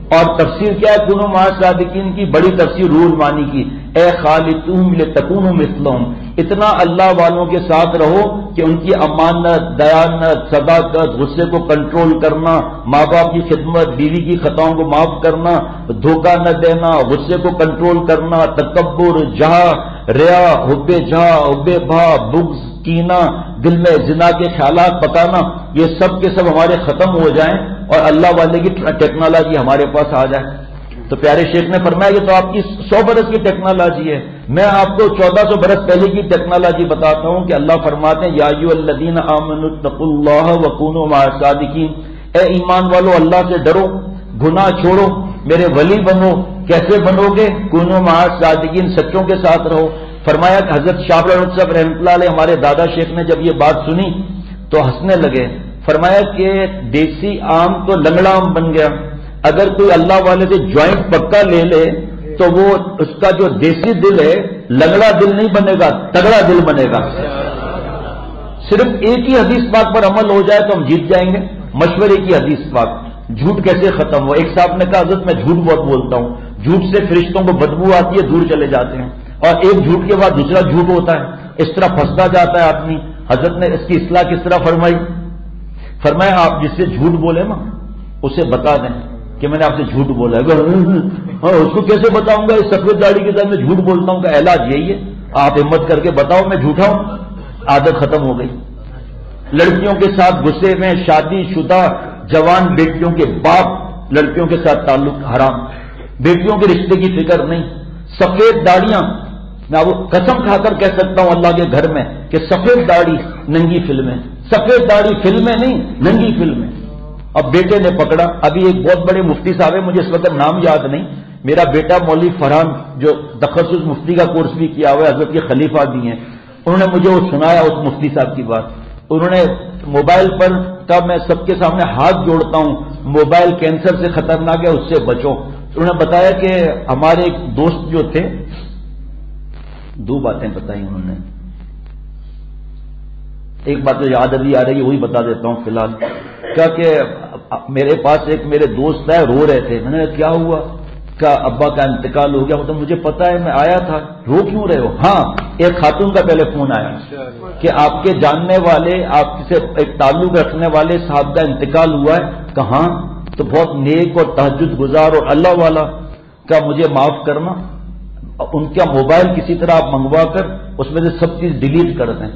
اور تفسیر کیا ہے کونوا مع الصادقین کی؟ بڑی تفسیر روح المعانی کی. اے خالطوہم لتکونوا مثلہم، اتنا اللہ والوں کے ساتھ رہو کہ ان کی امانت، دیانت، صداقت، غصے کو کنٹرول کرنا، ماں باپ کی خدمت، بیوی کی خطاؤں کو معاف کرنا، دھوکہ نہ دینا، غصے کو کنٹرول کرنا، تکبر، جہا، ریا، حب جہا، حب بھا، بغض، کینہ، دل میں زنا کے خیالات پکانا، یہ سب کے سب ہمارے ختم ہو جائیں اور اللہ والے کی ٹیکنالوجی ہمارے پاس آ جائے۔ تو پیارے شیخ نے فرمایا کہ تو آپ کی 100 برس کی ٹیکنالوجی ہے، میں آپ کو 1400 برس پہلے کی ٹیکنالوجی بتاتا ہوں کہ اللہ فرماتے ہیں یا ایھا الذین آمنوا اتقوا اللہ وکونوا مع الصادقین، اے ایمان والو اللہ سے ڈرو، گناہ چھوڑو، میرے ولی بنو۔ کیسے بنو گے؟ کونوا مع الصادقین، سچوں کے ساتھ رہو۔ فرمایا کہ حضرت شاہ صاحب رحمۃ اللہ علیہ ہمارے دادا شیخ نے جب یہ بات سنی تو ہنسنے لگے۔ فرمایا کہ دیسی آم تو لنگڑا آم بن گیا، اگر کوئی اللہ والے سے جوائنٹ پکا لے لے تو وہ اس کا جو دیسی دل ہے لنگڑا دل نہیں بنے گا، تگڑا دل بنے گا۔ صرف ایک ہی حدیث پاک پر عمل ہو جائے تو ہم جیت جائیں گے۔ مشورے کی حدیث پاک، جھوٹ کیسے ختم ہو؟ ایک صاحب نے کہا حضرت میں جھوٹ بہت بولتا ہوں، جھوٹ سے فرشتوں کو بدبو آتی ہے، دور چلے جاتے ہیں، اور ایک جھوٹ کے بعد دوسرا جھوٹ ہوتا ہے، اس طرح پھنستا جاتا ہے آدمی۔ حضرت نے اس کی اصلاح کس طرح فرمائی؟ فرمایا آپ جس سے جھوٹ بولے نا اسے بتا دیں کہ میں نے آپ سے جھوٹ بولا ہے۔ اس کو کیسے بتاؤں گا؟ اس سفید داڑھی کے ساتھ میں جھوٹ بولتا ہوں، کا علاج یہی ہے، آپ ہمت کر کے بتاؤ میں جھوٹا ہوں۔ عادت ختم ہو گئی۔ لڑکیوں کے ساتھ غصے میں، شادی شدہ جوان بیٹیوں کے باپ لڑکیوں کے ساتھ تعلق حرام، بیٹیوں کے رشتے کی فکر نہیں۔ سفید داڑیاں، میں وہ قسم کھا کر کہہ سکتا ہوں اللہ کے گھر میں کہ سفید داڑھی ننگی فلمیں، سفید داڑھی فلمیں نہیں ننگی فلمیں۔ اب بیٹے نے پکڑا، ابھی ایک بہت بڑے مفتی صاحب ہیں، مجھے اس وقت نام یاد نہیں، میرا بیٹا مولوی فرحان جو تخصص مفتی کا کورس بھی کیا ہوا ہے، حضرت کے خلیفہ بھی ہیں، انہوں نے مجھے وہ سنایا اس مفتی صاحب کی بات۔ انہوں نے موبائل پر کا میں سب کے سامنے ہاتھ جوڑتا ہوں، موبائل کینسر سے خطرناک ہے، اس سے بچو۔ انہوں نے بتایا کہ ہمارے ایک دوست جو تھے، دو باتیں بتائی انہوں نے، ایک بات جو یاد ابھی آ رہی ہے وہی بتا دیتا ہوں فی الحال۔ کیا کہ میرے پاس ایک میرے دوست ہے، رو رہے تھے، میں نے کہا کیا ہوا؟ کہ ابا کا انتقال ہو گیا۔ مطلب مجھے پتا ہے، میں آیا تھا، رو کیوں رہے ہو؟ ہاں ایک خاتون کا پہلے فون آیا کہ آپ کے جاننے والے، آپ سے ایک تعلق رکھنے والے صاحب کا انتقال ہوا ہے۔ کہاں؟ تو بہت نیک اور تہجد گزار اور اللہ والا، کا مجھے معاف کرنا، ان کا موبائل کسی طرح آپ منگوا کر اس میں سے سب چیز ڈیلیٹ کر دیں۔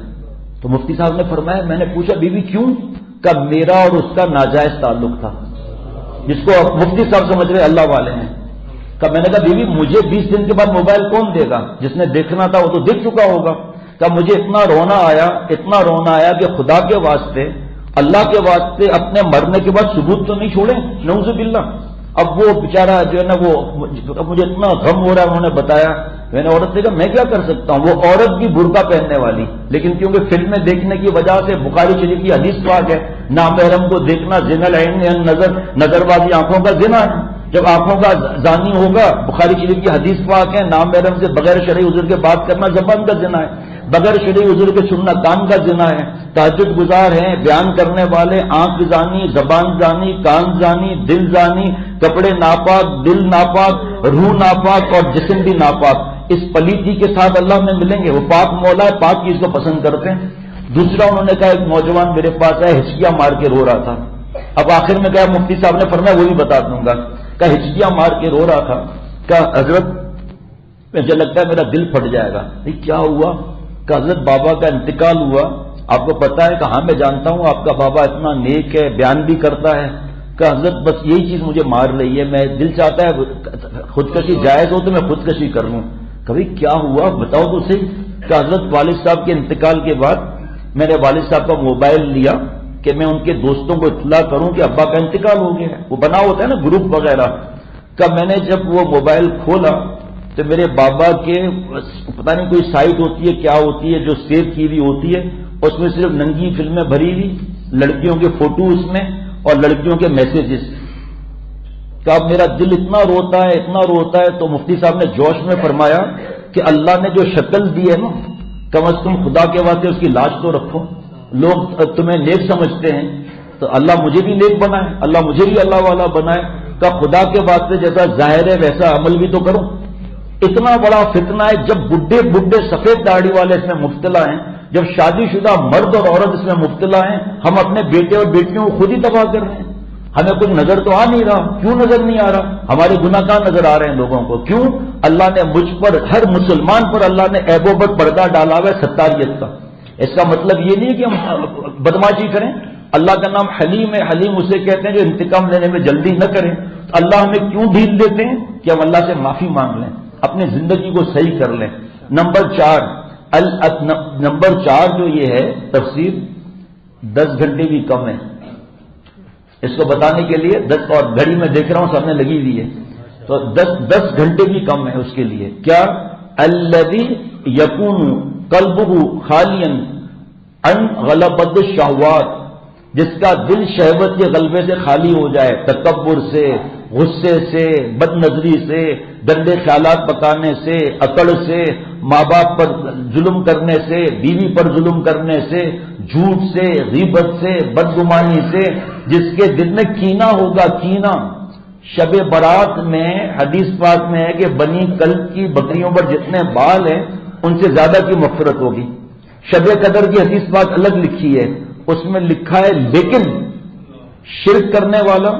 تو مفتی صاحب نے فرمایا، میں نے پوچھا بیوی کیوں؟ کہ میرا اور اس کا ناجائز تعلق تھا، جس کو مفتی صاحب سمجھ رہے اللہ والے ہیں۔ کہ میں نے کہا بیوی مجھے 20 دن کے بعد موبائل کون دے گا؟ جس نے دیکھنا تھا وہ تو دیکھ چکا ہوگا۔ کہ مجھے اتنا رونا آیا کہ خدا کے واسطے، اللہ کے واسطے اپنے مرنے کے بعد ثبوت تو نہیں چھوڑیں، نعوذ باللہ۔ اب وہ بیچارہ جو ہے نا، وہ مجھے اتنا غم ہو رہا ہے، انہوں نے بتایا، میں نے عورت سے کہا میں کیا کر سکتا ہوں؟ وہ عورت بھی برقع پہننے والی، لیکن کیونکہ فلمیں دیکھنے کی وجہ سے بخاری شریف کی حدیث پاک ہے، نامحرم کو دیکھنا زنا العین نظر بازی آنکھوں کا زنا ہے۔ جب آنکھوں کا زانی ہوگا، بخاری شریف کی حدیث پاک ہے، نامحرم سے بغیر شرعی عذر کے بات کرنا زبان کا زنا ہے، بغیر شرعی عذر کے سننا کان کا زنا ہے۔ تہجد گزار ہیں، بیان کرنے والے، آنکھ زانی، زبان زانی، کان زانی، دل زانی، کپڑے ناپاک، دل ناپاک، روح ناپاک اور جسم بھی ناپاک، اس پلیتی کے ساتھ اللہ میں ملیں گے۔ وہ پاک مولا ہے، پاک چیز کو پسند کرتے ہیں۔ دوسرا انہوں نے کہا ایک نوجوان میرے پاس ہے، ہچکیاں مار کے رو رہا تھا۔ اب آخر میں کہا مفتی صاحب نے فرمایا وہی بتا دوں گا، کہ ہچکیاں مار کے رو رہا تھا، کہ حضرت مجھے لگتا ہے میرا دل پھٹ جائے گا۔ کیا ہوا؟ کہ حضرت بابا کا انتقال ہوا، آپ کو پتا ہے؟ کہ ہاں میں جانتا ہوں، آپ کا بابا اتنا نیک ہے، بیان بھی کرتا ہے۔ کہ حضرت بس یہی چیز مجھے مار رہی ہے، میں دل چاہتا ہے خودکشی جائز ہو تو میں خودکشی کر لوں۔ کبھی کیا ہوا بتاؤ تو صحیح۔ کہ حضرت والد صاحب کے انتقال کے بعد میں نے والد صاحب کا موبائل لیا کہ میں ان کے دوستوں کو اطلاع کروں کہ ابا کا انتقال ہو گیا ہے، وہ بنا ہوتا ہے نا گروپ وغیرہ کا۔ میں نے جب وہ موبائل کھولا تو میرے بابا کے پتہ نہیں کوئی سائٹ ہوتی ہے کیا ہوتی ہے جو سیو کی ہوئی ہوتی ہے، اس میں صرف ننگی فلمیں بھری ہوئی، لڑکیوں کے فوٹو اس میں اور لڑکیوں کے میسیجز۔ کہ اب میرا دل اتنا روتا ہے تو مفتی صاحب نے جوش میں فرمایا کہ اللہ نے جو شکل دی ہے نا، کم از کم خدا کے واسطے اس کی لاش تو رکھو۔ لوگ تمہیں نیک سمجھتے ہیں تو اللہ مجھے بھی نیک بنائے، اللہ مجھے بھی اللہ والا بنائے۔ کہ خدا کے واسطے جیسا ظاہر ہے ویسا عمل بھی تو کرو۔ اتنا بڑا فتنہ ہے، جب بڈھے بڈھے سفید داڑھی والے اس میں مبتلا ہیں، جب شادی شدہ مرد اور عورت اس میں مبتلا ہیں، ہم اپنے بیٹے اور بیٹیوں کو خود ہی تباہ کر رہے ہیں۔ ہمیں کچھ نظر تو آ نہیں رہا، کیوں نظر نہیں آ رہا؟ ہمارے گناہ کہاں نظر آ رہے ہیں لوگوں کو؟ کیوں؟ اللہ نے مجھ پر، ہر مسلمان پر اللہ نے عیب و بد پردہ ڈالا ہوا ہے ستاریت کا۔ اس کا مطلب یہ نہیں کہ ہم بدماشی کریں۔ اللہ کا نام حلیم ہے، حلیم اسے کہتے ہیں جو انتقام لینے میں جلدی نہ کریں۔ تو اللہ ہمیں کیوں ڈھیل دیتے ہیں؟ کہ ہم اللہ سے معافی مانگ لیں، اپنی زندگی کو صحیح کر لیں۔ نمبر چار جو یہ ہے تفسیر، 10 گھنٹے بھی کم ہے اس کو بتانے کے لیے، 10 اور گھڑی میں دیکھ رہا ہوں سامنے لگی ہوئی ہے، تو 10 گھنٹے بھی کم ہے اس کے لیے۔ کیا؟ الذی یکون قلبہ خالیا عن غلبۃ الشہوات، جس کا دل شہوت کے غلبے سے خالی ہو جائے، تکبر سے، غصے سے، بد نظری سے، گندے خیالات پکانے سے، اکڑ سے، ماں باپ پر ظلم کرنے سے، بیوی پر ظلم کرنے سے، جھوٹ سے، غیبت سے، بدگمانی سے، جس کے دل میں کینہ ہوگا، کینہ۔ شب برات میں حدیث پاک میں ہے کہ بنی کلب کی بکریوں پر جتنے بال ہیں ان سے زیادہ کی مغفرت ہوگی۔ شب قدر کی حدیث پاک الگ لکھی ہے، اس میں لکھا ہے لیکن شرک کرنے والا،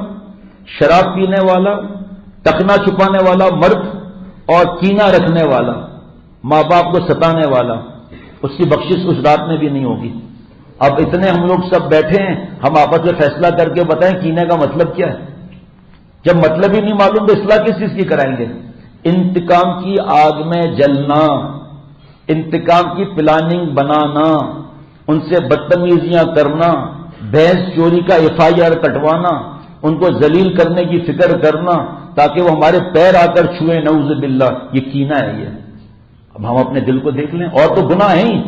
شراب پینے والا، ٹکنا چھپانے والا مرد اور کینہ رکھنے والا، ماں باپ کو ستانے والا، اس کی بخشش اس رات میں بھی نہیں ہوگی۔ اب اتنے ہم لوگ سب بیٹھے ہیں، ہم آپس میں فیصلہ کر کے بتائیں کینے کا مطلب کیا ہے؟ جب مطلب ہی نہیں معلوم تو اصلاح کس چیز کی کرائیں گے؟ انتقام کی آگ میں جلنا، انتقام کی پلاننگ بنانا، ان سے بدتمیزیاں کرنا، بھینس چوری کا FIR کٹوانا، ان کو ذلیل کرنے کی فکر کرنا تاکہ وہ ہمارے پیر آ کر چھوئیں، نعوذ باللہ، یہ کینہ ہے یہ۔ اب ہم اپنے دل کو دیکھ لیں، اور تو گناہ ہیں ہی،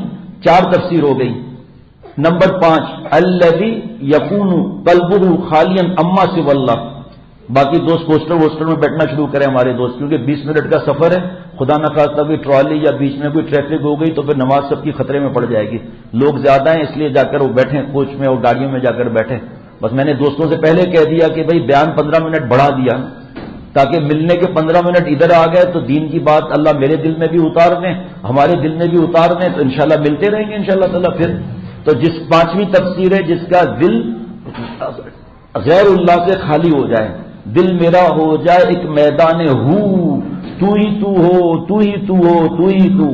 4 تفسیر ہو گئی۔ نمبر 5 الذی یکون قلبہ خالیا عما سوی اللہ۔ باقی دوست پوسٹر میں بیٹھنا شروع کریں ہمارے دوست، کیونکہ 20 منٹ کا سفر ہے، خدا نہ خواستہ کوئی ٹرالی یا بیچ میں کوئی ٹریفک ہو گئی تو پھر نماز سب کی خطرے میں پڑ جائے گی۔ لوگ زیادہ ہیں اس لیے جا کر وہ بیٹھیں کوچ میں اور گاڑیوں میں جا کر بیٹھیں۔ بس میں نے دوستوں سے پہلے کہہ دیا کہ بھائی بیان 15 منٹ بڑھا دیا تاکہ ملنے کے 15 منٹ ادھر آ گئے تو دین کی بات اللہ میرے دل میں بھی اتار دیں، ہمارے دل میں بھی اتار دیں، تو انشاءاللہ ملتے رہیں گے انشاءاللہ تعالیٰ۔ پھر تو جس 5ویں تفسیر ہے جس کا دل غیر اللہ سے خالی ہو جائے، دل میرا ہو جائے ایک میدان تو ہی تو ہو، تو ہی تو ہو، تو ہی تو،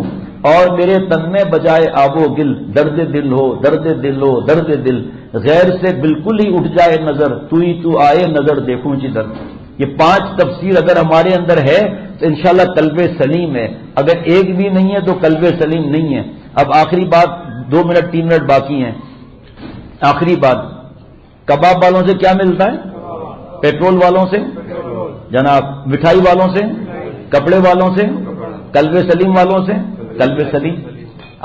اور میرے تن میں بجائے آب و گل، درد دل ہو، درد دل ہو، درد دل، غیر سے بالکل ہی اٹھ جائے نظر، تو ہی تو آئے نظر دیکھوں جدھر۔ یہ 5 تفسیر اگر ہمارے اندر ہے تو انشاءاللہ قلب سلیم ہے، اگر ایک بھی نہیں ہے تو قلب سلیم نہیں ہے۔ اب آخری بات، 2 منٹ 3 منٹ باقی ہیں، آخری بات، کباب والوں سے کیا ملتا ہے؟ پیٹرول والوں سے جناب، مٹھائی والوں سے، کپڑے والوں سے، قلب سلیم والوں سے، قلب سلیم۔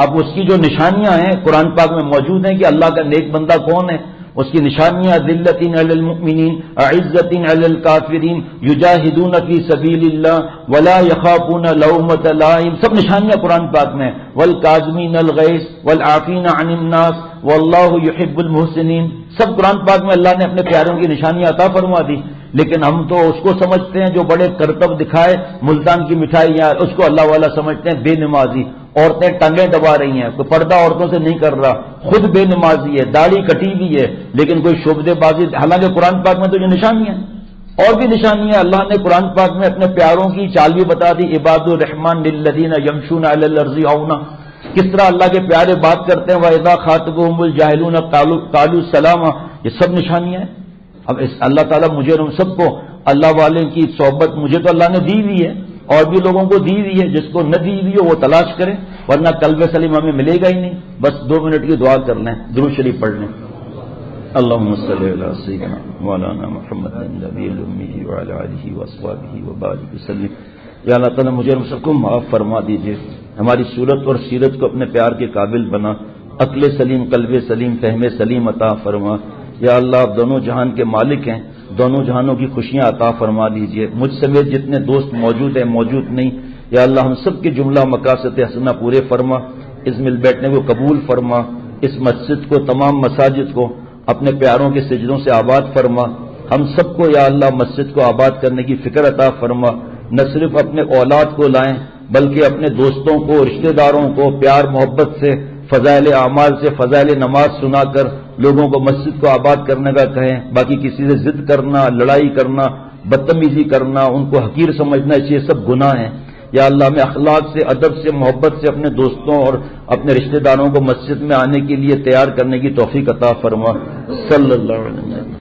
اب اس کی جو نشانیاں ہیں قرآن پاک میں موجود ہیں کہ اللہ کا نیک بندہ کون ہے، اس کی نشانیاں ذلۃ علی المؤمنین اعزۃ علی الکافرین یجاہدون فی سبیل اللہ ولا یخافون لومۃ لائم، سب نشانیاں قرآن پاک میں، والکاظمین الغیظ والعافین عن الناس واللہ یحب المحسنین، سب قرآن پاک میں اللہ نے اپنے پیاروں کی نشانیاں عطا فرما دی۔ لیکن ہم تو اس کو سمجھتے ہیں جو بڑے کرتب دکھائے، ملتان کی مٹھائی یار، اس کو اللہ والا سمجھتے ہیں، بے نمازی۔ عورتیں ٹانگیں دبا رہی ہیں، کوئی پردہ عورتوں سے نہیں کر رہا، خود بے نمازی ہے، داڑھی کٹی ہوئی ہے، لیکن کوئی شعبدے بازی، حالانکہ قرآن پاک میں تو یہ نشانیاں ہیں، اور بھی نشانیاں اللہ نے قرآن پاک میں اپنے پیاروں کی چال بھی بتا دی، عباد الرحمن للذین یمشون علی الارض ہونا، کس طرح اللہ کے پیارے بات کرتے ہیں، وَإِذَا خَاطَبَهُمُ الْجَاهِلُونَ قَالُوا سَلَامًا، یہ سب نشانیاں ہیں۔ اب اللہ تعالیٰ مجھے اور ہم سب کو اللہ والے کی صحبت، مجھے تو اللہ نے دی ہوئی ہے اور بھی لوگوں کو دی ہوئی ہے، جس کو نہ دی ہوئی ہو وہ تلاش کرے، ورنہ قلب سلیم ہمیں ملے گا ہی نہیں۔ بس 2 منٹ کی دعا کر لیں، درود شریف پڑھ لیں۔ اللهم صل على سيدنا مولانا محمد النبي الأمي وعلى آله وأصحابه وبارك وسلم۔ یا اللہ تعالیٰ مجھے ہم سب کو معاف فرما دیجیے، ہماری صورت اور سیرت کو اپنے پیار کے قابل بنا، عقل سلیم، قلب سلیم، فہم سلیم عطا فرما۔ یا اللہ آپ دونوں جہان کے مالک ہیں، دونوں جہانوں کی خوشیاں عطا فرما دیجیے۔ مجھ سمیت جتنے دوست موجود ہیں، موجود نہیں، یا اللہ ہم سب کے جملہ مقاصد حسنہ پورے فرما، اس مل بیٹھنے کو قبول فرما، اس مسجد کو، تمام مساجد کو اپنے پیاروں کے سجدوں سے آباد فرما، ہم سب کو یا اللہ مسجد کو آباد کرنے کی فکر عطا فرما، نہ صرف اپنے اولاد کو لائیں بلکہ اپنے دوستوں کو، رشتہ داروں کو پیار محبت سے، فضائل اعمال سے، فضائل نماز سنا کر لوگوں کو مسجد کو آباد کرنے کا کہیں. باقی کسی سے ضد کرنا، لڑائی کرنا، بدتمیزی کرنا، ان کو حقیر سمجھنا، یہ سب گناہ ہیں. یا اللہ ہمیں اخلاق سے، ادب سے، محبت سے اپنے دوستوں اور اپنے رشتہ داروں کو مسجد میں آنے کے لیے تیار کرنے کی توفیق عطا فرما. صلی اللہ علیہ وسلم.